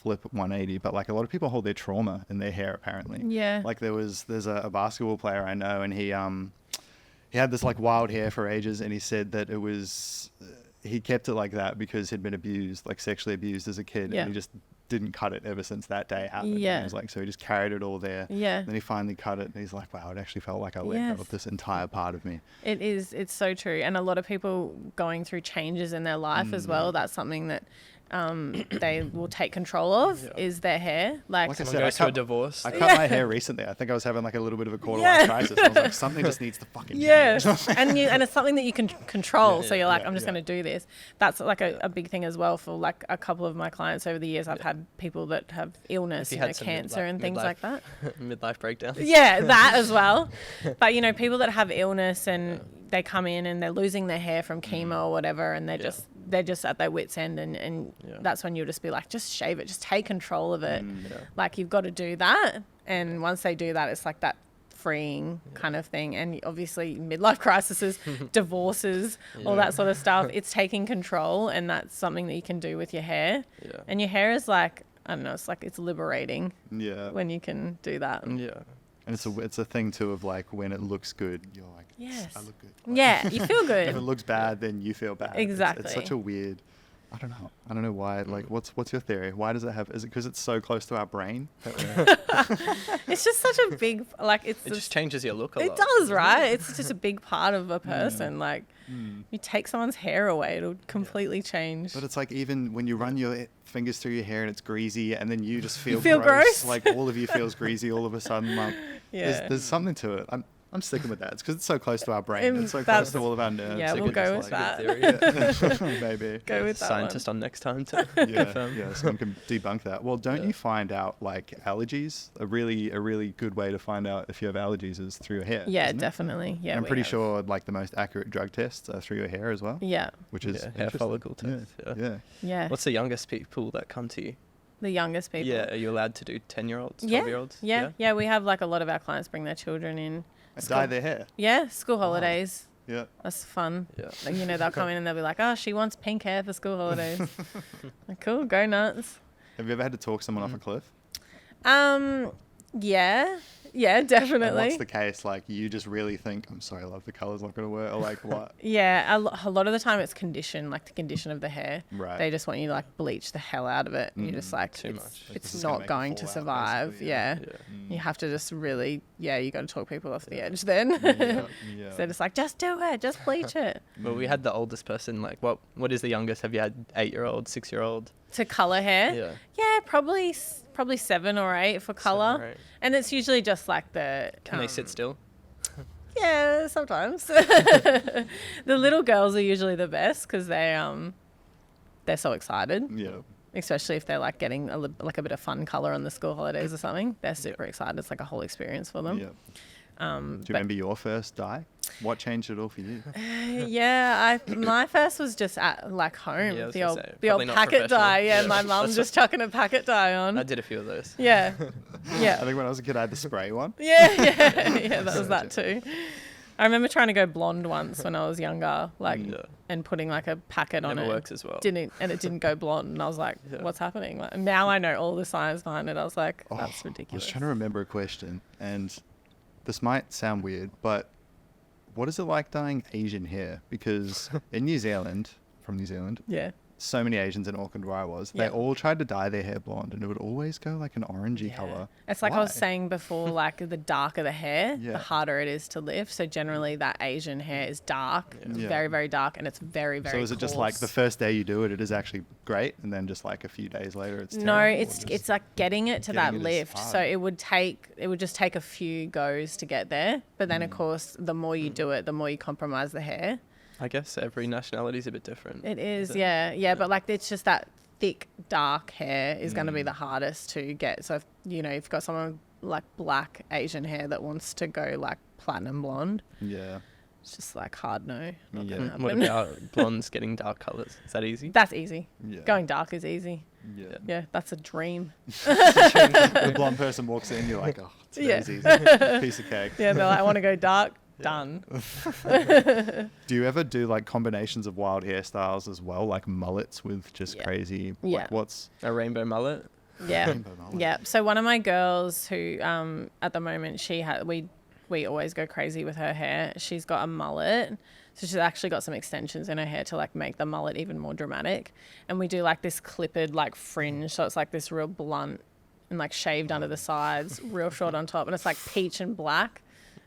flip 180, but like a lot of people hold their trauma in their hair apparently. Yeah. Like there's a basketball player I know, and he had this like wild hair for ages, and he said that it was, he kept it like that because he'd been abused, like sexually abused as a kid, and he just didn't cut it ever since that day happened. Yeah. And it was like, so he just carried it all there. Yeah. Then he finally cut it, and he's like, wow, it actually felt like I let go of this entire part of me. It's so true. And a lot of people going through changes in their life as well, that's something that they will take control of is their hair. Like I said, I cut a divorce. I cut my hair recently. I think I was having like a little bit of a quarter life crisis. I was like, something just needs to fucking change. and it's something that you can control. So you're like, I'm just going to do this. That's like a big thing as well for like a couple of my clients over the years. I've had people that have illness, cancer and things like that. Midlife breakdowns. Yeah, that as well. But people that have illness and they come in and they're losing their hair from chemo or whatever, and they're just at their wits' end, and that's when you'll just be like, just shave it, just take control of it. Like, you've got to do that. And once they do that, it's like that freeing kind of thing. And obviously midlife crises, divorces, all that sort of stuff, it's taking control, and that's something that you can do with your hair. And your hair is like, I don't know, it's like, it's liberating when you can do that. And it's a thing too of like, when it looks good, you're like, yes, I look good. Like, you feel good. If it looks bad, then you feel bad. Exactly. It's such a weird, I don't know why. Like, what's your theory? Why does it have? Is it because it's so close to our brain? It's just such a big, like, it just changes your look a lot. It does, right? It's just a big part of a person. Like, you take someone's hair away, it'll completely change. But it's like, even when you run your fingers through your hair and it's greasy, and then you just feel gross. Like, all of you feels greasy all of a sudden. Like, there's something to it. I'm sticking with that. It's because it's so close to our brain. It's so close to all of our nerves. Yeah, we'll go with that. Maybe. Go with that Scientist on next time too. Someone can debunk that. Well, don't you find out, like, allergies? A really good way to find out if you have allergies is through your hair. Yeah, definitely. Yeah, and I'm pretty sure like the most accurate drug tests are through your hair as well. Yeah. Which is hair follicle test. Yeah. What's the youngest people that come to you? The youngest people. Yeah, are you allowed to do 10-year-olds, 12-year-olds? Yeah, we have like a lot of our clients bring their children in. Dye their hair. Yeah, school holidays. Yeah. That's fun. Yeah. Like, they'll come in and they'll be like, oh, she wants pink hair for school holidays. Like, cool, go nuts. Have you ever had to talk someone off a cliff? Yeah, definitely. And what's the case? Like, you just really think, I'm sorry, love, the colour's not going to work, or like what? Yeah, a lot of the time it's condition, like the condition of the hair. Right. They just want you to like bleach the hell out of it. And you're just like, too much. It's not going to survive. You have to just really, you got to talk people off the edge then. So they're just like, just do it, just bleach it. Well, we had the oldest person, like, what is the youngest? Have you had 8-year-old, 6-year-old? To colour hair? Yeah, probably 7 or 8 for colour. 7 or 8. And it's usually just like the... Can they sit still? Yeah, sometimes. The little girls are usually the best because they're so excited. Yeah. Especially if they're like getting a bit of fun colour on the school holidays or something. They're super excited. It's like a whole experience for them. Yeah. Do you remember your first dye? What changed it all for you? My first was just at like home. Yeah, the old packet dye. Yeah, my mum just chucking a packet dye on. I did a few of those. Yeah. I think when I was a kid, I had the spray one. Yeah, that was that too. I remember trying to go blonde once when I was younger, and putting like a packet on it. Never works as well. It didn't go blonde, and I was like, what's happening? Like, now I know all the science behind it. I was like, that's ridiculous. I was trying to remember a question, and this might sound weird, but what is it like dyeing Asian hair? Because in New Zealand, from New Zealand, so many Asians in Auckland where I was. They all tried to dye their hair blonde, and it would always go like an orangey color. It's like I was saying before, like the darker the hair, the Yeah. harder it is to lift. So generally that Asian hair is dark, very, very dark, and it's very, very So is it just like the first day you do it, it is actually great, and then just like a few days later it's No, terrible, it's like getting it to that getting it is lift. hard. So it would just take a few goes to get there. But then of course, the more you do it, the more you compromise the hair. I guess every nationality is a bit different. It is, yeah. But like it's just that thick, dark hair is going to be the hardest to get. So if you've got someone like black Asian hair that wants to go like platinum blonde, Yeah. it's just like hard no. Not Yeah. gonna What happen. about blondes getting dark colours? Is that easy? That's easy. Yeah. Going dark is easy. Yeah. Yeah, that's a dream. The blonde person walks in, you're like, oh, today's easy. Piece of cake. Yeah, they're like, I want to go dark. Done. Do you ever do like combinations of wild hairstyles as well, like mullets with just crazy? Yeah. Like what's A rainbow mullet? Yeah. rainbow mullet? Yeah. So one of my girls who at the moment we always go crazy with her hair. She's got a mullet. So she's actually got some extensions in her hair to like make the mullet even more dramatic. And we do like this clipped like fringe. So it's like this real blunt and like shaved under the sides, real short on top. And it's like peach and black.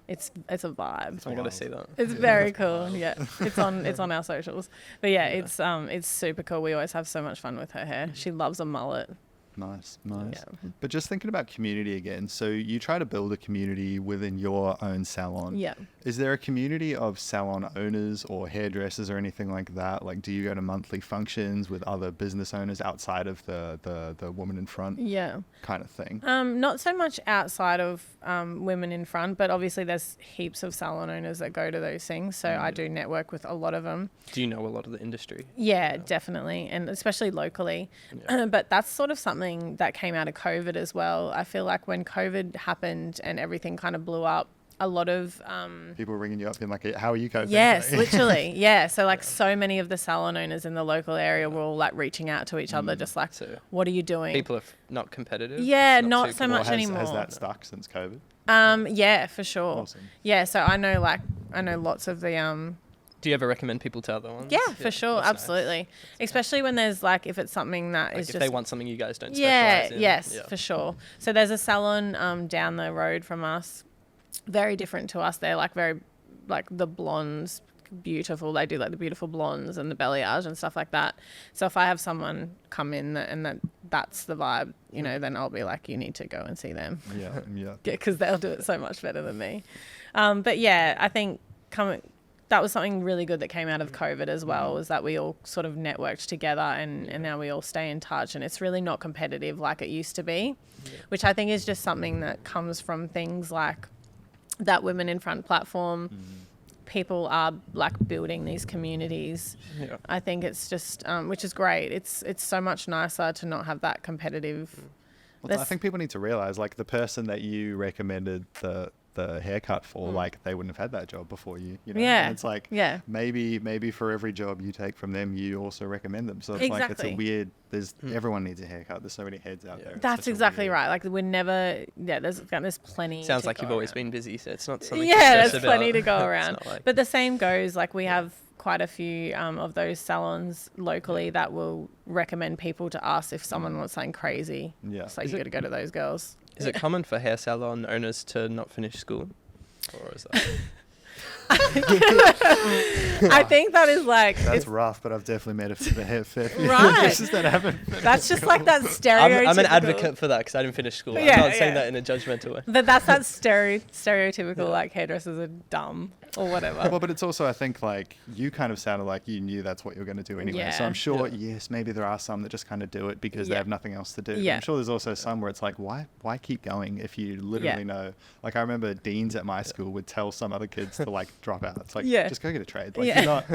It's a vibe. I gotta see that. It's very cool. Yeah. It's on our socials. But yeah, it's super cool. We always have so much fun with her hair. She loves a mullet. Nice. Yeah. But just thinking about community again, so you try to build a community within your own salon. Yeah. Is there a community of salon owners or hairdressers or anything like that? Like, do you go to monthly functions with other business owners outside of the woman in front Yeah. kind of thing? Not so much outside of women in front, but obviously there's heaps of salon owners that go to those things. So I do network with a lot of them. Do you know a lot of the industry? Yeah, definitely. And especially locally. But that's sort of something that came out of COVID as well. I feel like when COVID happened and everything kind of blew up, a lot of People ringing you up being like, how are you coping? yes, literally. Yeah. So like so many of the salon owners in the local area were all like reaching out to each other, just like, So what are you doing? people are not competitive? Yeah, not too so Or much has anymore. that stuck since COVID? Yeah, for sure. Awesome. Yeah, so I know lots of the Do you ever recommend people to other ones? yeah, for sure, that's nice. absolutely. Especially when there's like if it's something that Like is if just they want something you guys don't yeah, specialize in. yes, Yeah. for sure. So there's a salon down the road from us, very different to us. They're like very like the blondes, beautiful. They do like the beautiful blondes and the balayage and stuff like that. So if I have someone come in that's the vibe, then I'll be like, you need to go and see them. Yeah. Because they'll do it so much better than me. But yeah, I think that was something really good that came out of COVID as well, was that we all sort of networked together and now we all stay in touch, and it's really not competitive like it used to be, which I think is just something that comes from things like that Women in Front platform. People are like building these communities. Yeah. I think it's just, which is great. It's so much nicer to not have that competitive. Well, I think people need to realize, like, the person that you recommended the haircut for, like, they wouldn't have had that job before you. Yeah. And it's like, maybe for every job you take from them, you also recommend them. So it's like, it's a Exactly. weird, everyone needs a haircut. There's so many heads out there. It's That's such a exactly weird- right. Like we're never, there's plenty. Sounds to like go you've always around. been busy, so it's not something to Yeah, stress there's about. plenty to go It's around. not like- But the same goes, like we have quite a few of those salons locally that will recommend people to us if someone wants something crazy. Yeah. So you got to go to those girls. Is it common for hair salon owners to not finish school? Or is that... I think that is like, That's rough, but I've definitely made a fair few Right. cases that haven't. that's just like that stereotypical. I'm an advocate for that because I didn't finish school. Yeah, I'm not saying yeah. that in a judgmental way. But that's that stereotypical like hairdressers are dumb or whatever. Well, but it's also, I think, like, you kind of sounded like you knew that's what you were going to do anyway. So Yeah. I'm sure, Yeah. yes, maybe there are some that just kind of do it because they Yeah. have nothing else to do. Yeah. I'm sure there's also some where it's like, why keep going if you literally know? Like, I remember deans at my school would tell some other kids to, like, drop out. It's like, Yeah. just go get a trade. Like, Yeah. you're not,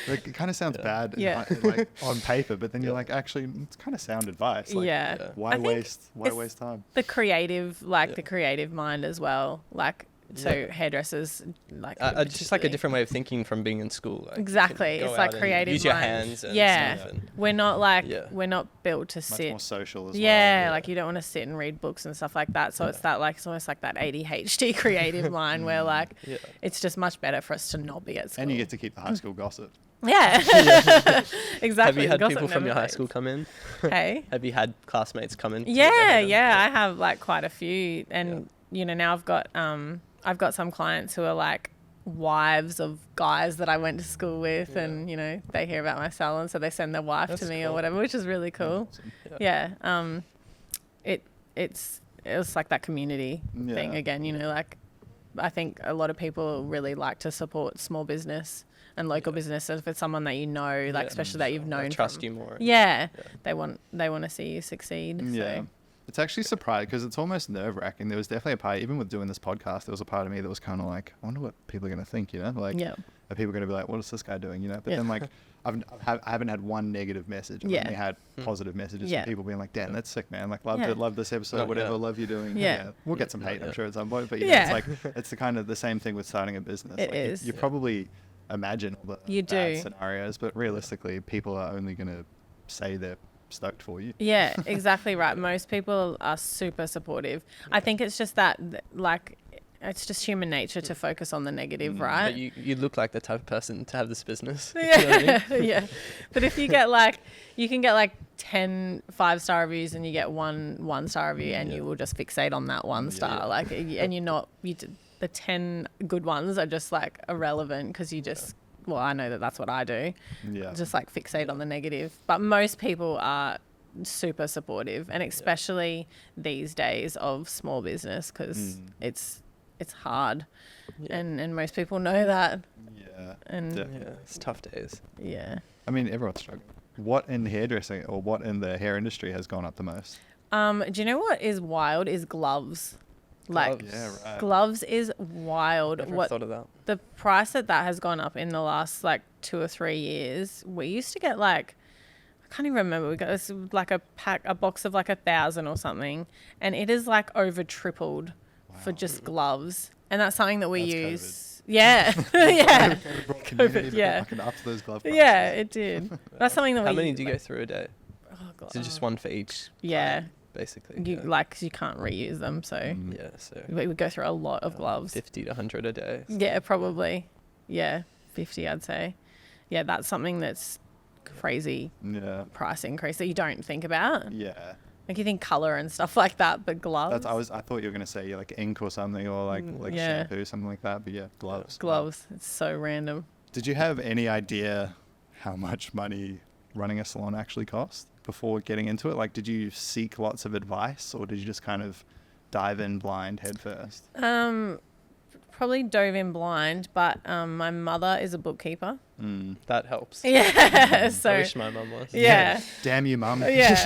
like, it kind of sounds bad Yeah. like, on paper, but then you're like, actually, it's kind of sound advice. Like, yeah. Yeah. why I think waste it's time? the creative, Yeah. the creative mind as well. Like, so hairdressers, like, Just like a different way of thinking from being in school. Like, you can exactly. go It's out like and creative Use your mind. hands and Yeah. stuff. And We're not like, Yeah. we're not built to Much sit. more social as well. Yeah, like you don't want to sit and read books and stuff like that. So it's that like, it's almost like that ADHD creative mind where like, yeah. it's just much better for us to not be at school. And you get to keep the high school gossip. Yeah. Exactly. Have you had Gossip people from never your high fades. school come in? Hey. Have you had classmates come in? Yeah. I have like quite a few, and now I've got some clients who are like wives of guys that I went to school with, and they hear about my salon, so they send their wife to me or whatever, which is really cool. Awesome. It's like that community thing again. Like I think a lot of people really like to support small business and local business. If it's someone that like especially that you've known, trust you more. They want to see you succeed. Yeah. So. It's actually surprising because it's almost nerve-wracking. There was definitely a part, even with doing this podcast, there was a part of me that was kind of like, I wonder what people are going to think, Like, are people going to be like, what is this guy doing, But then, like, I haven't had one negative message. I've only had positive messages from people being like, Dan, that's sick, man. Like, love this episode, whatever, love you doing. We'll get some hate, I'm sure, at some point. But, it's like, it's the same thing with starting a business. It like, is. You probably imagine all the bad scenarios, but realistically, people are only going to say they're stoked for you. Yeah, exactly right. Most people are super supportive. I think it's just that, like, it's just human nature to focus on the negative, right? But you look like the type of person to have this business. Yeah. You know what I mean? Yeah. But if you get you can get 10 5-star reviews and you get one 1-star review, and you will just fixate on that 1 star. The 10 good ones are just like irrelevant because you just, well, I know that's what I do. Yeah. Just like fixate on the negative. But most people are super supportive, and especially these days of small business, because it's hard, and most people know that. Yeah. And it's tough days. Yeah. I mean, everyone's struggling. What in hairdressing or what in the hair industry has gone up the most? Do you know what is wild is gloves. Like gloves is wild. Never thought of that. The price that has gone up in the last 2 or 3 years. We used to get I can't even remember. We got this a box of 1,000 or something, and it is over tripled for just gloves. And that's something that we use. COVID. Yeah, yeah. COVID, yeah. Up to those glove prices. Yeah, it did. That's something that How many do you go through a day? Oh God. Is it just one for each? Yeah. Basically, because you can't reuse them, so so we would go through a lot of gloves. 50 to 100 a day. Yeah, probably. Yeah, 50, I'd say. Yeah, that's something that's crazy. Yeah, price increase that you don't think about. Yeah, you think color and stuff like that, but gloves. I thought you were gonna say ink or something, or like shampoo, something like that. But gloves. Gloves. It's so random. Did you have any idea how much money running a salon actually cost before getting into it? Did you seek lots of advice, or did you just kind of dive in blind head first? Probably dove in blind, but my mother is a bookkeeper. That helps. Yeah. So I wish my mum was. Yeah. Damn you, mum. Yeah.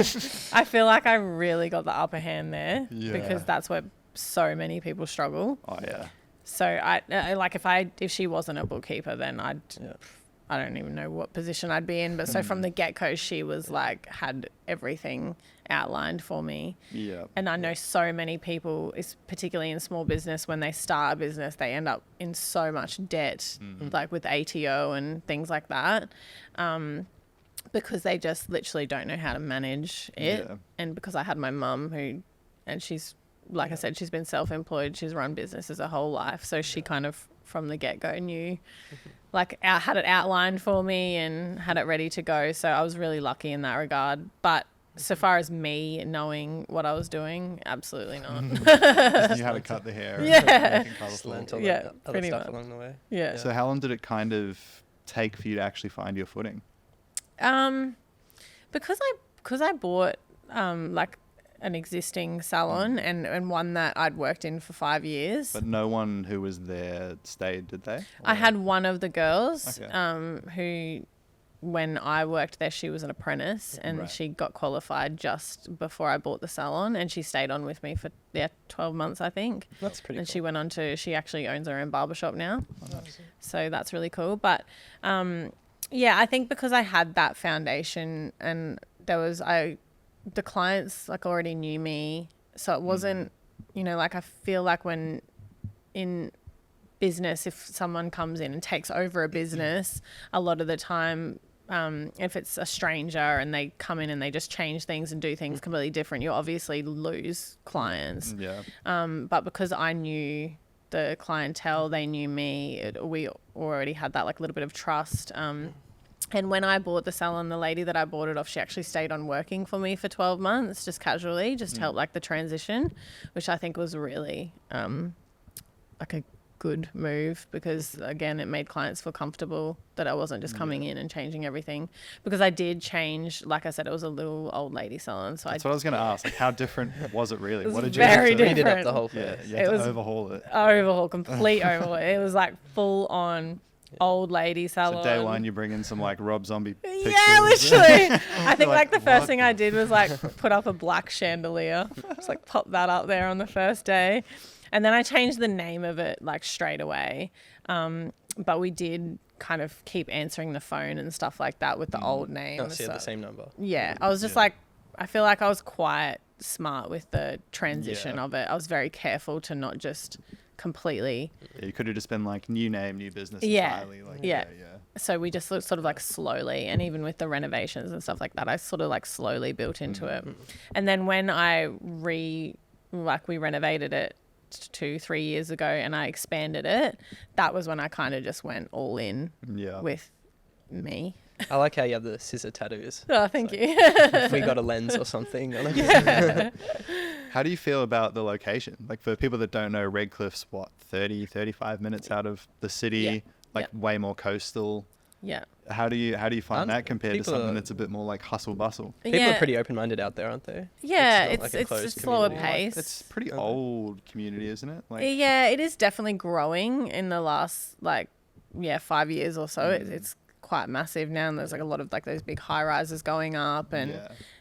I feel like I really got the upper hand there because that's where so many people struggle. Oh yeah. So I if she wasn't a bookkeeper, then I don't even know what position I'd be in. But so from the get-go, she was had everything outlined for me. Yeah. And I know so many people, particularly in small business, when they start a business, they end up in so much debt, with ATO and things like that, because they just literally don't know how to manage it. Yeah. And because I had my mum and she's, I said, she's been self-employed. She's run businesses her whole life. So she kind of, from the get-go, knew, had it outlined for me and had it ready to go. So I was really lucky in that regard. But so far as me knowing what I was doing, absolutely not. Just knew how to cut the hair. Yeah. Other stuff along the way. Yeah. So how long did it kind of take for you to actually find your footing? Because I bought an existing salon and one that I'd worked in for 5 years. But no one who was there stayed, did they? I had one of the girls who, when I worked there, she was an apprentice and she got qualified just before I bought the salon, and she stayed on with me for 12 months, I think. That's pretty cool. And she went on she actually owns her own barbershop now. Oh, nice. So that's really cool. But I think because I had that foundation and the clients already knew me, so it wasn't I feel like when in business, if someone comes in and takes over a business, a lot of the time if it's a stranger and they come in and they just change things and do things completely different, you obviously lose clients. But because I knew the clientele, they knew me, we already had that little bit of trust. And when I bought the salon, the lady that I bought it off, she actually stayed on working for me for 12 months, just casually, just to help like the transition, which I think was really like a good move, because again, it made clients feel comfortable that I wasn't just coming in and changing everything, because I did change. Like I said, it was a little old lady salon. So that's what I was going to ask. Like, how different was it really? What did you very do? different. Up the whole place. Yeah, you had to overhaul it. Complete overhaul. It was like full on old lady salon. So day one, you bring in some like Rob Zombie pictures. Yeah, literally. I think like the what? first thing I did was like put up a black chandelier. Just like pop that up there on the first day. And then I changed the name of it like straight away. But we did kind of keep answering the phone and stuff like that with the old name. Oh, so you had the same number. Yeah. I was just like, I feel like I was quite smart with the transition of it. I was very careful to not just completely. Yeah, you could have just been like new name, new business Yeah. entirely. Like, Yeah. So we just sort of like slowly, and even with the renovations and stuff like that, I sort of like slowly built into it. And then when we renovated it 2-3 years ago and I expanded it, that was when I kind of just went all in with me. I like how you have the scissor tattoos. Oh, thank you. If we got a lens or something. How do you feel about the location? Like, for people that don't know, Redcliffe's 35 minutes out of the city, way more coastal. Yeah. How do you find that compared to something that's a bit more like hustle bustle? People are pretty open-minded out there, aren't they? Yeah, it's a slower community. pace. It's pretty old community, isn't it? Like, yeah, it is definitely growing in the last 5 years or so. It's quite massive now, and there's like a lot of like those big high rises going up, and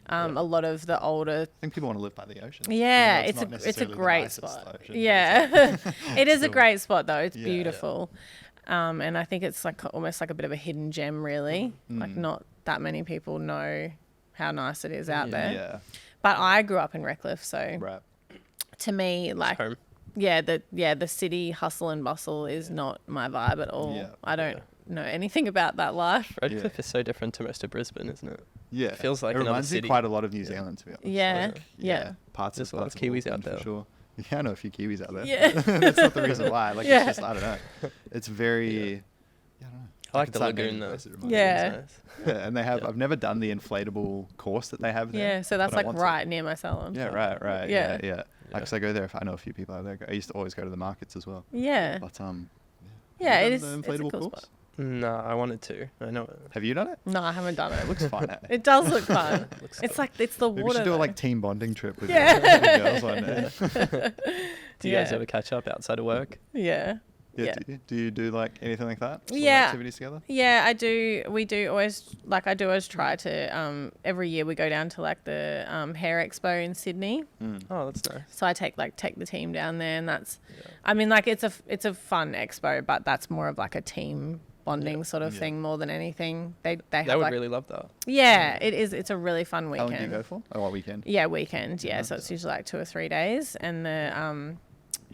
a lot of the older. I think people want to live by the ocean. Yeah, it's a great spot. Yeah, it is a great spot though. It's beautiful. And I think it's like almost like a bit of a hidden gem, really. Like, not that many people know how nice it is out there. Yeah. But I grew up in Redcliffe, so to me, like, home. the city hustle and bustle is not my vibe at all. Yeah. I don't know anything about that life. Redcliffe is so different to most of Brisbane, isn't it? Yeah. It feels like it another reminds me city. quite a lot of New Zealand, to be honest. Yeah. Parts There's of a lot of Kiwis out Auckland, there. for sure. Yeah, I know a few Kiwis out there. Yeah. That's not the reason why. Like, it's just, I don't know. It's very, I don't know. I like the It's that lagoon main though. place it reminds me. Yeah. Nice. And they have, I've never done the inflatable course that they have there. Yeah, so that's but I like want to. right near my salon. Yeah, right. Yeah. Yeah. Because I go there, I know a few people out there. I used to always go to the markets as well. Yeah. But, Yeah, have it you is. done It's the a inflatable cool course? spot. No, I wanted to. I know it. Have you done it? No, I haven't done it. It looks fun. It does look fun. Looks It's cool. like, it's the Maybe we water. should do a though. like team bonding trip with Yeah. the girls one day. Do you guys Yeah. ever catch up outside of work? Yeah. Yeah. Do you do like anything like that? Sort of Yeah. activities together? Yeah, I do. We do always, like, I do always try to, every year we go down to like the hair expo in Sydney. Oh, that's nice. So I take the team down there, and that's, I mean, like, it's a fun expo, but that's more of like a team bonding sort of thing more than anything. They They have would like, really love that. yeah, it is. It's a really fun How weekend. long do you go for? Oh, what weekend? Yeah, weekend. Yeah, so it's usually like 2 or 3 days, and the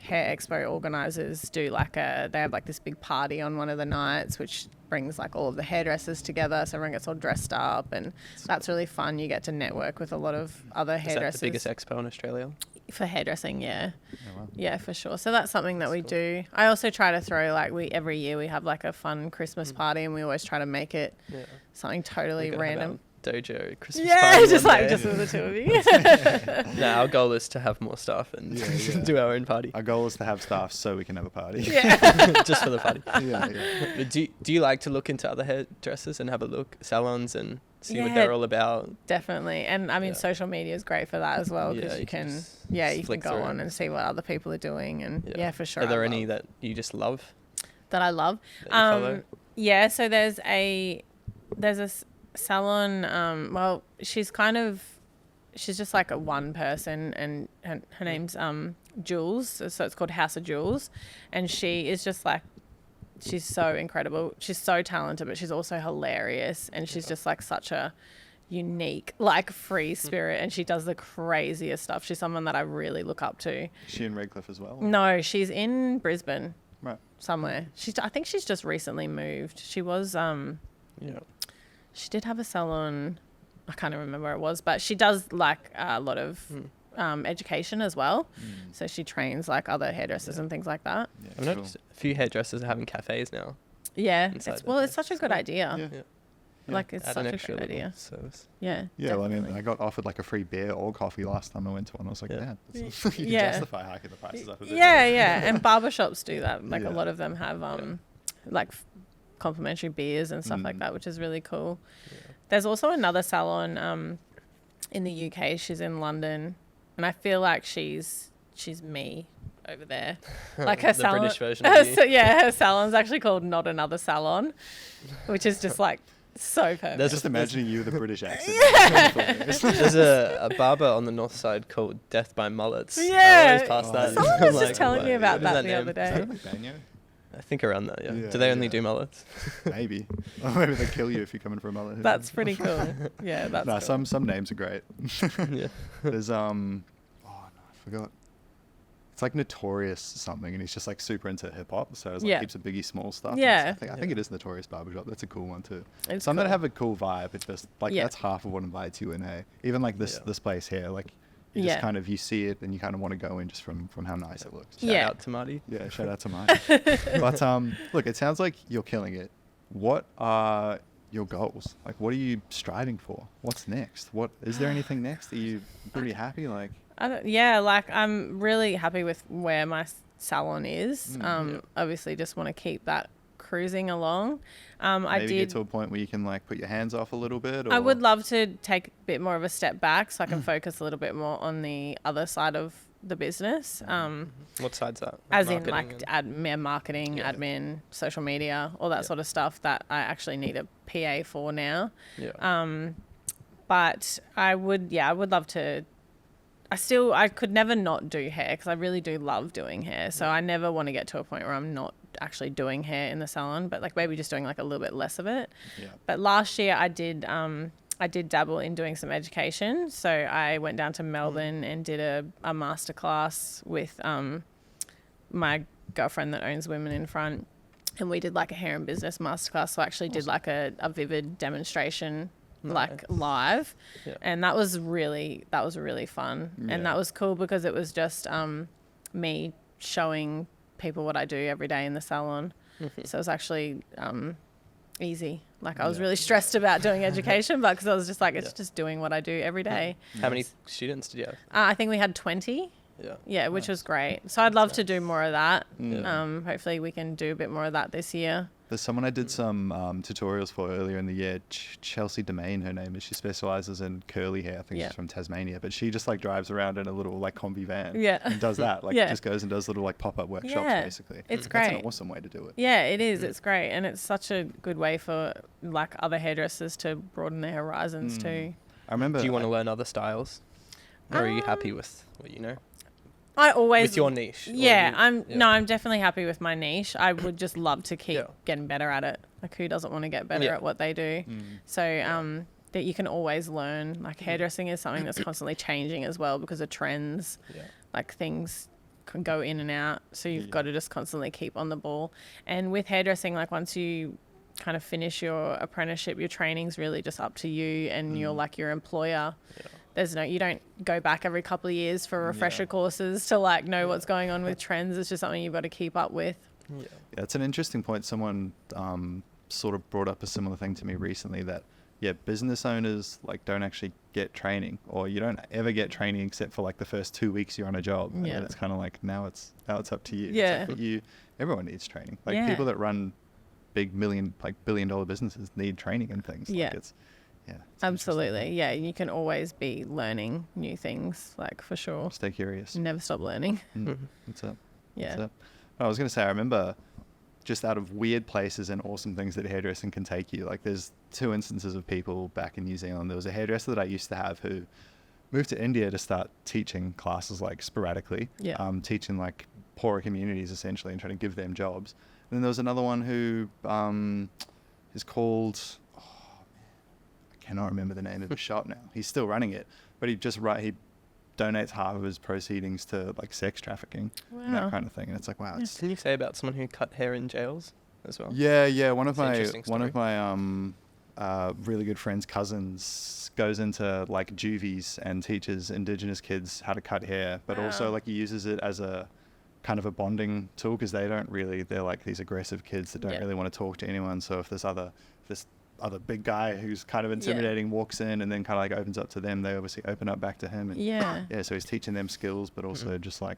hair expo organizers do they have like this big party on one of the nights, which brings like all of the hairdressers together, so everyone gets all dressed up, and that's really fun. You get to network with a lot of other Is that hairdressers. the biggest expo in Australia? For hairdressing, yeah. Oh, wow. Yeah, for sure. So that's something that we do. I also try to throw every year we have like a fun Christmas party, and we always try to make it something totally We've got to have random. our Dojo Christmas Yeah, party just one like day. just with the two of you. No, our goal is to have more staff and do our own party. Our goal is to have staff so we can have a party. Yeah. Just for the party. yeah. But do you like to look into other hairdressers and have a look, salons, and see what Yeah. they're all about? Definitely. And I mean, social media is great for that as well, because Yeah, you can just you can flick go through on it. and see what other people are doing, and yeah, for sure. Are there I any love- that you just love? that I love? That you follow? Yeah, so there's a salon, well, she's just like a one person, and her name's Jules, so it's called House of Jules, and she is just like, she's so incredible. She's so talented, but she's also hilarious, and she's just like such a unique, like, free spirit, and she does the craziest stuff. She's someone that I really look up to. Is she in Redcliffe as well? No, she's in Brisbane Right. somewhere. I think she's just recently moved. She was she did have a salon. I can't even remember where it was, but she does like a lot of education as well. So she trains like other hairdressers and things like that. Yeah, I've noticed a few hairdressers are having cafes now. Yeah, Inside it's the such a good idea. Yeah. Like, it's such a good idea. Service. Yeah. Yeah, well, I mean, definitely. I got offered like a free beer or coffee last time I went to one. I was like, Yeah. you can justify hiking the prices up a bit. Yeah. And barbershops do that. Like, Yeah. a lot of them have, like, complimentary beers and stuff like that, which is really cool. Yeah. There's also another salon in the UK. She's in London, and I feel like she's me over there. Like, her The salon, British version of you. her salon's actually called Not Another Salon, which is just like so perfect. Just imagining you with a British accent. There's a barber on the north side called Death by Mullets. Yeah. I always pass that. Someone was just telling me what about is that the name? other day. Like Banyo? I think around that, yeah. Yeah, Do they only yeah. do mullets? Maybe. Or maybe they kill you if you come in for a mullet. That's pretty cool. Yeah, that's No, cool. some names are great. Yeah. There's oh no, I forgot. It's like Notorious something, and he's just like super into hip hop, so it's like Yeah. heaps of Biggie Small stuff. Yeah. I think it is Notorious Barbershop. That's a cool one too. It's Some that cool. have a cool vibe. It just like Yeah. that's half of what invites you in. Even like this Yeah. this place here, like you Yeah. just kind of you see it and you kind of want to go in just from how nice it looks. Shout Yeah. out to Marty. Yeah, shout out to Mike. But look, it sounds like you're killing it. What are your goals? Like, what are you striving for? What's next? What is there anything next? Are you pretty happy? Like, like, I'm really happy with where my salon is. Yeah. Obviously just want to keep that cruising along. maybe get to a point where you can like put your hands off a little bit. Or... I would love to take a bit more of a step back so I can focus a little bit more on the other side of the business. What side's that? As in Marketing like and- marketing, Yeah. admin, social media, all that Yeah. sort of stuff that I actually need a PA for now. Yeah. But I would love to. I could never not do hair because I really do love doing hair. So I never want to get to a point where I'm not actually doing hair in the salon, but like maybe just doing like a little bit less of it. Yeah. But last year I did dabble in doing some education. So I went down to Melbourne and did a masterclass with my girlfriend that owns Women in Front. And we did like a hair and business masterclass. So I actually did like a vivid demonstration like live. Yeah. And that was really fun. Yeah. And that was cool because it was just me showing people what I do every day in the salon. So it was actually easy. Like I was Yeah. really stressed about doing education, but because I was just like, it's just doing what I do every day. How many students did you have? I think we had 20. Yeah. Yeah, which was great. So I'd love to do more of that. Yeah. Hopefully we can do a bit more of that this year. There's someone I did some tutorials for earlier in the year. Chelsea Domain, her name is. She specializes in curly hair. I think Yeah. she's from Tasmania, but she just like drives around in a little like combi van. Yeah. And does that. Like Yeah. just goes and does little like pop-up workshops Yeah. basically. It's That's great. an awesome way to do it. Yeah, it is. It's great. And it's such a good way for like other hairdressers to broaden their horizons too. I remember. Do you want to learn other styles? Or are you happy with what you know? I always With your niche? Or Yeah, you- I'm definitely happy with my niche. I would just love to keep Yeah. getting better at it. Like who doesn't want to get better Yeah. at what they do? So that you can always learn. Like hairdressing is something that's constantly changing as well because of trends. Yeah. Like things can go in and out. So you've got to just constantly keep on the ball. And with hairdressing, like once you kind of finish your apprenticeship, your training's really just up to you and you're like your employer. Yeah. You don't go back every couple of years for refresher courses to like know what's going on with trends. It's just something you've got to keep up with. Yeah. Yeah, it's an interesting point. Someone sort of brought up a similar thing to me recently that business owners like don't actually get training, or you don't ever get training except for like the first 2 weeks you're on a job. And Yeah. then it's kind of like now it's up to you. It's Yeah. like, but everyone needs training. Like Yeah. people that run big billion-dollar businesses need training and things. Yeah. Like it's Absolutely. Yeah. You can always be learning new things, like for sure. Stay curious. Never stop learning. What's up? Yeah. What's up? I was going to say, I remember just out of weird places and awesome things that hairdressing can take you. Like there's 2 instances of people back in New Zealand. There was a hairdresser that I used to have who moved to India to start teaching classes like sporadically, teaching like poorer communities essentially and trying to give them jobs. And then there was another one who is called, I cannot remember the name of the shop now. He's still running it, but he donates half of his proceedings to like sex trafficking and Wow. that kind of thing. And it's like, wow. It's, Can you say about someone who cut hair in jails as well? yeah. One of It's an my interesting really good friends' cousins goes into like juvies and teaches Indigenous kids how to cut hair, but also Wow. like he uses it as a kind of a bonding tool because they're like these aggressive kids that don't Yeah. really want to talk to anyone. So if this other big guy who's kind of intimidating walks in and then kind of like opens up to them, they obviously open up back to him. And yeah, so he's teaching them skills, but also just like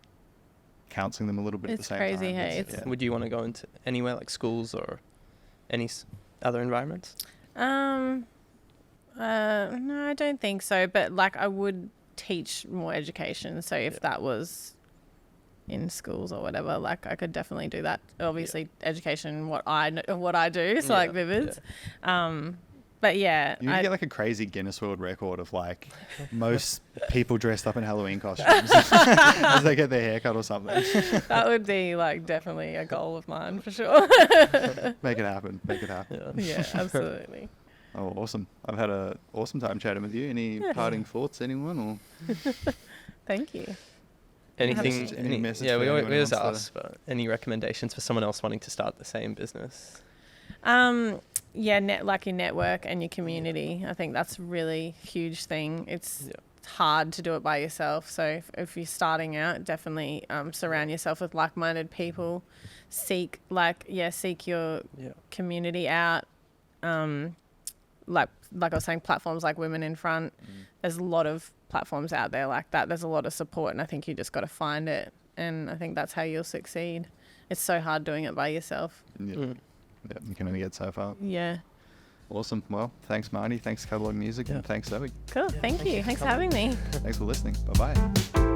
counseling them a little bit at the same crazy, time. hey? Would you want to go into anywhere like schools or any other environments? No, I don't think so. But like, I would teach more education. So if that was in schools or whatever, like I could definitely do that. Obviously, education, what I do, so like Vivids. But yeah, you get like a crazy Guinness World Record of like most people dressed up in Halloween costumes as they get their haircut or something. That would be like definitely a goal of mine for sure. Make it happen. Yeah, absolutely. Oh, awesome. I've had an awesome time chatting with you. Any parting thoughts, anyone? Or Thank you. Anything? Any message? Yeah, we always ask for any recommendations for someone else wanting to start the same business. Like your network and your community. I think that's a really huge thing. It's hard to do it by yourself. So if you're starting out, definitely surround yourself with like-minded people. Seek your community out. Like I was saying, platforms like Women in Front. There's a lot of platforms out there like that. There's a lot of support, and I think you just got to find it. And I think that's how you'll succeed. It's so hard doing it by yourself. Yeah, you can only get so far. Yeah. Awesome. Well, thanks, Marnie. Thanks, Catalog Music. And thanks, Zoe. Cool. Thank you. Thanks for having me. Thanks for listening. Bye-bye.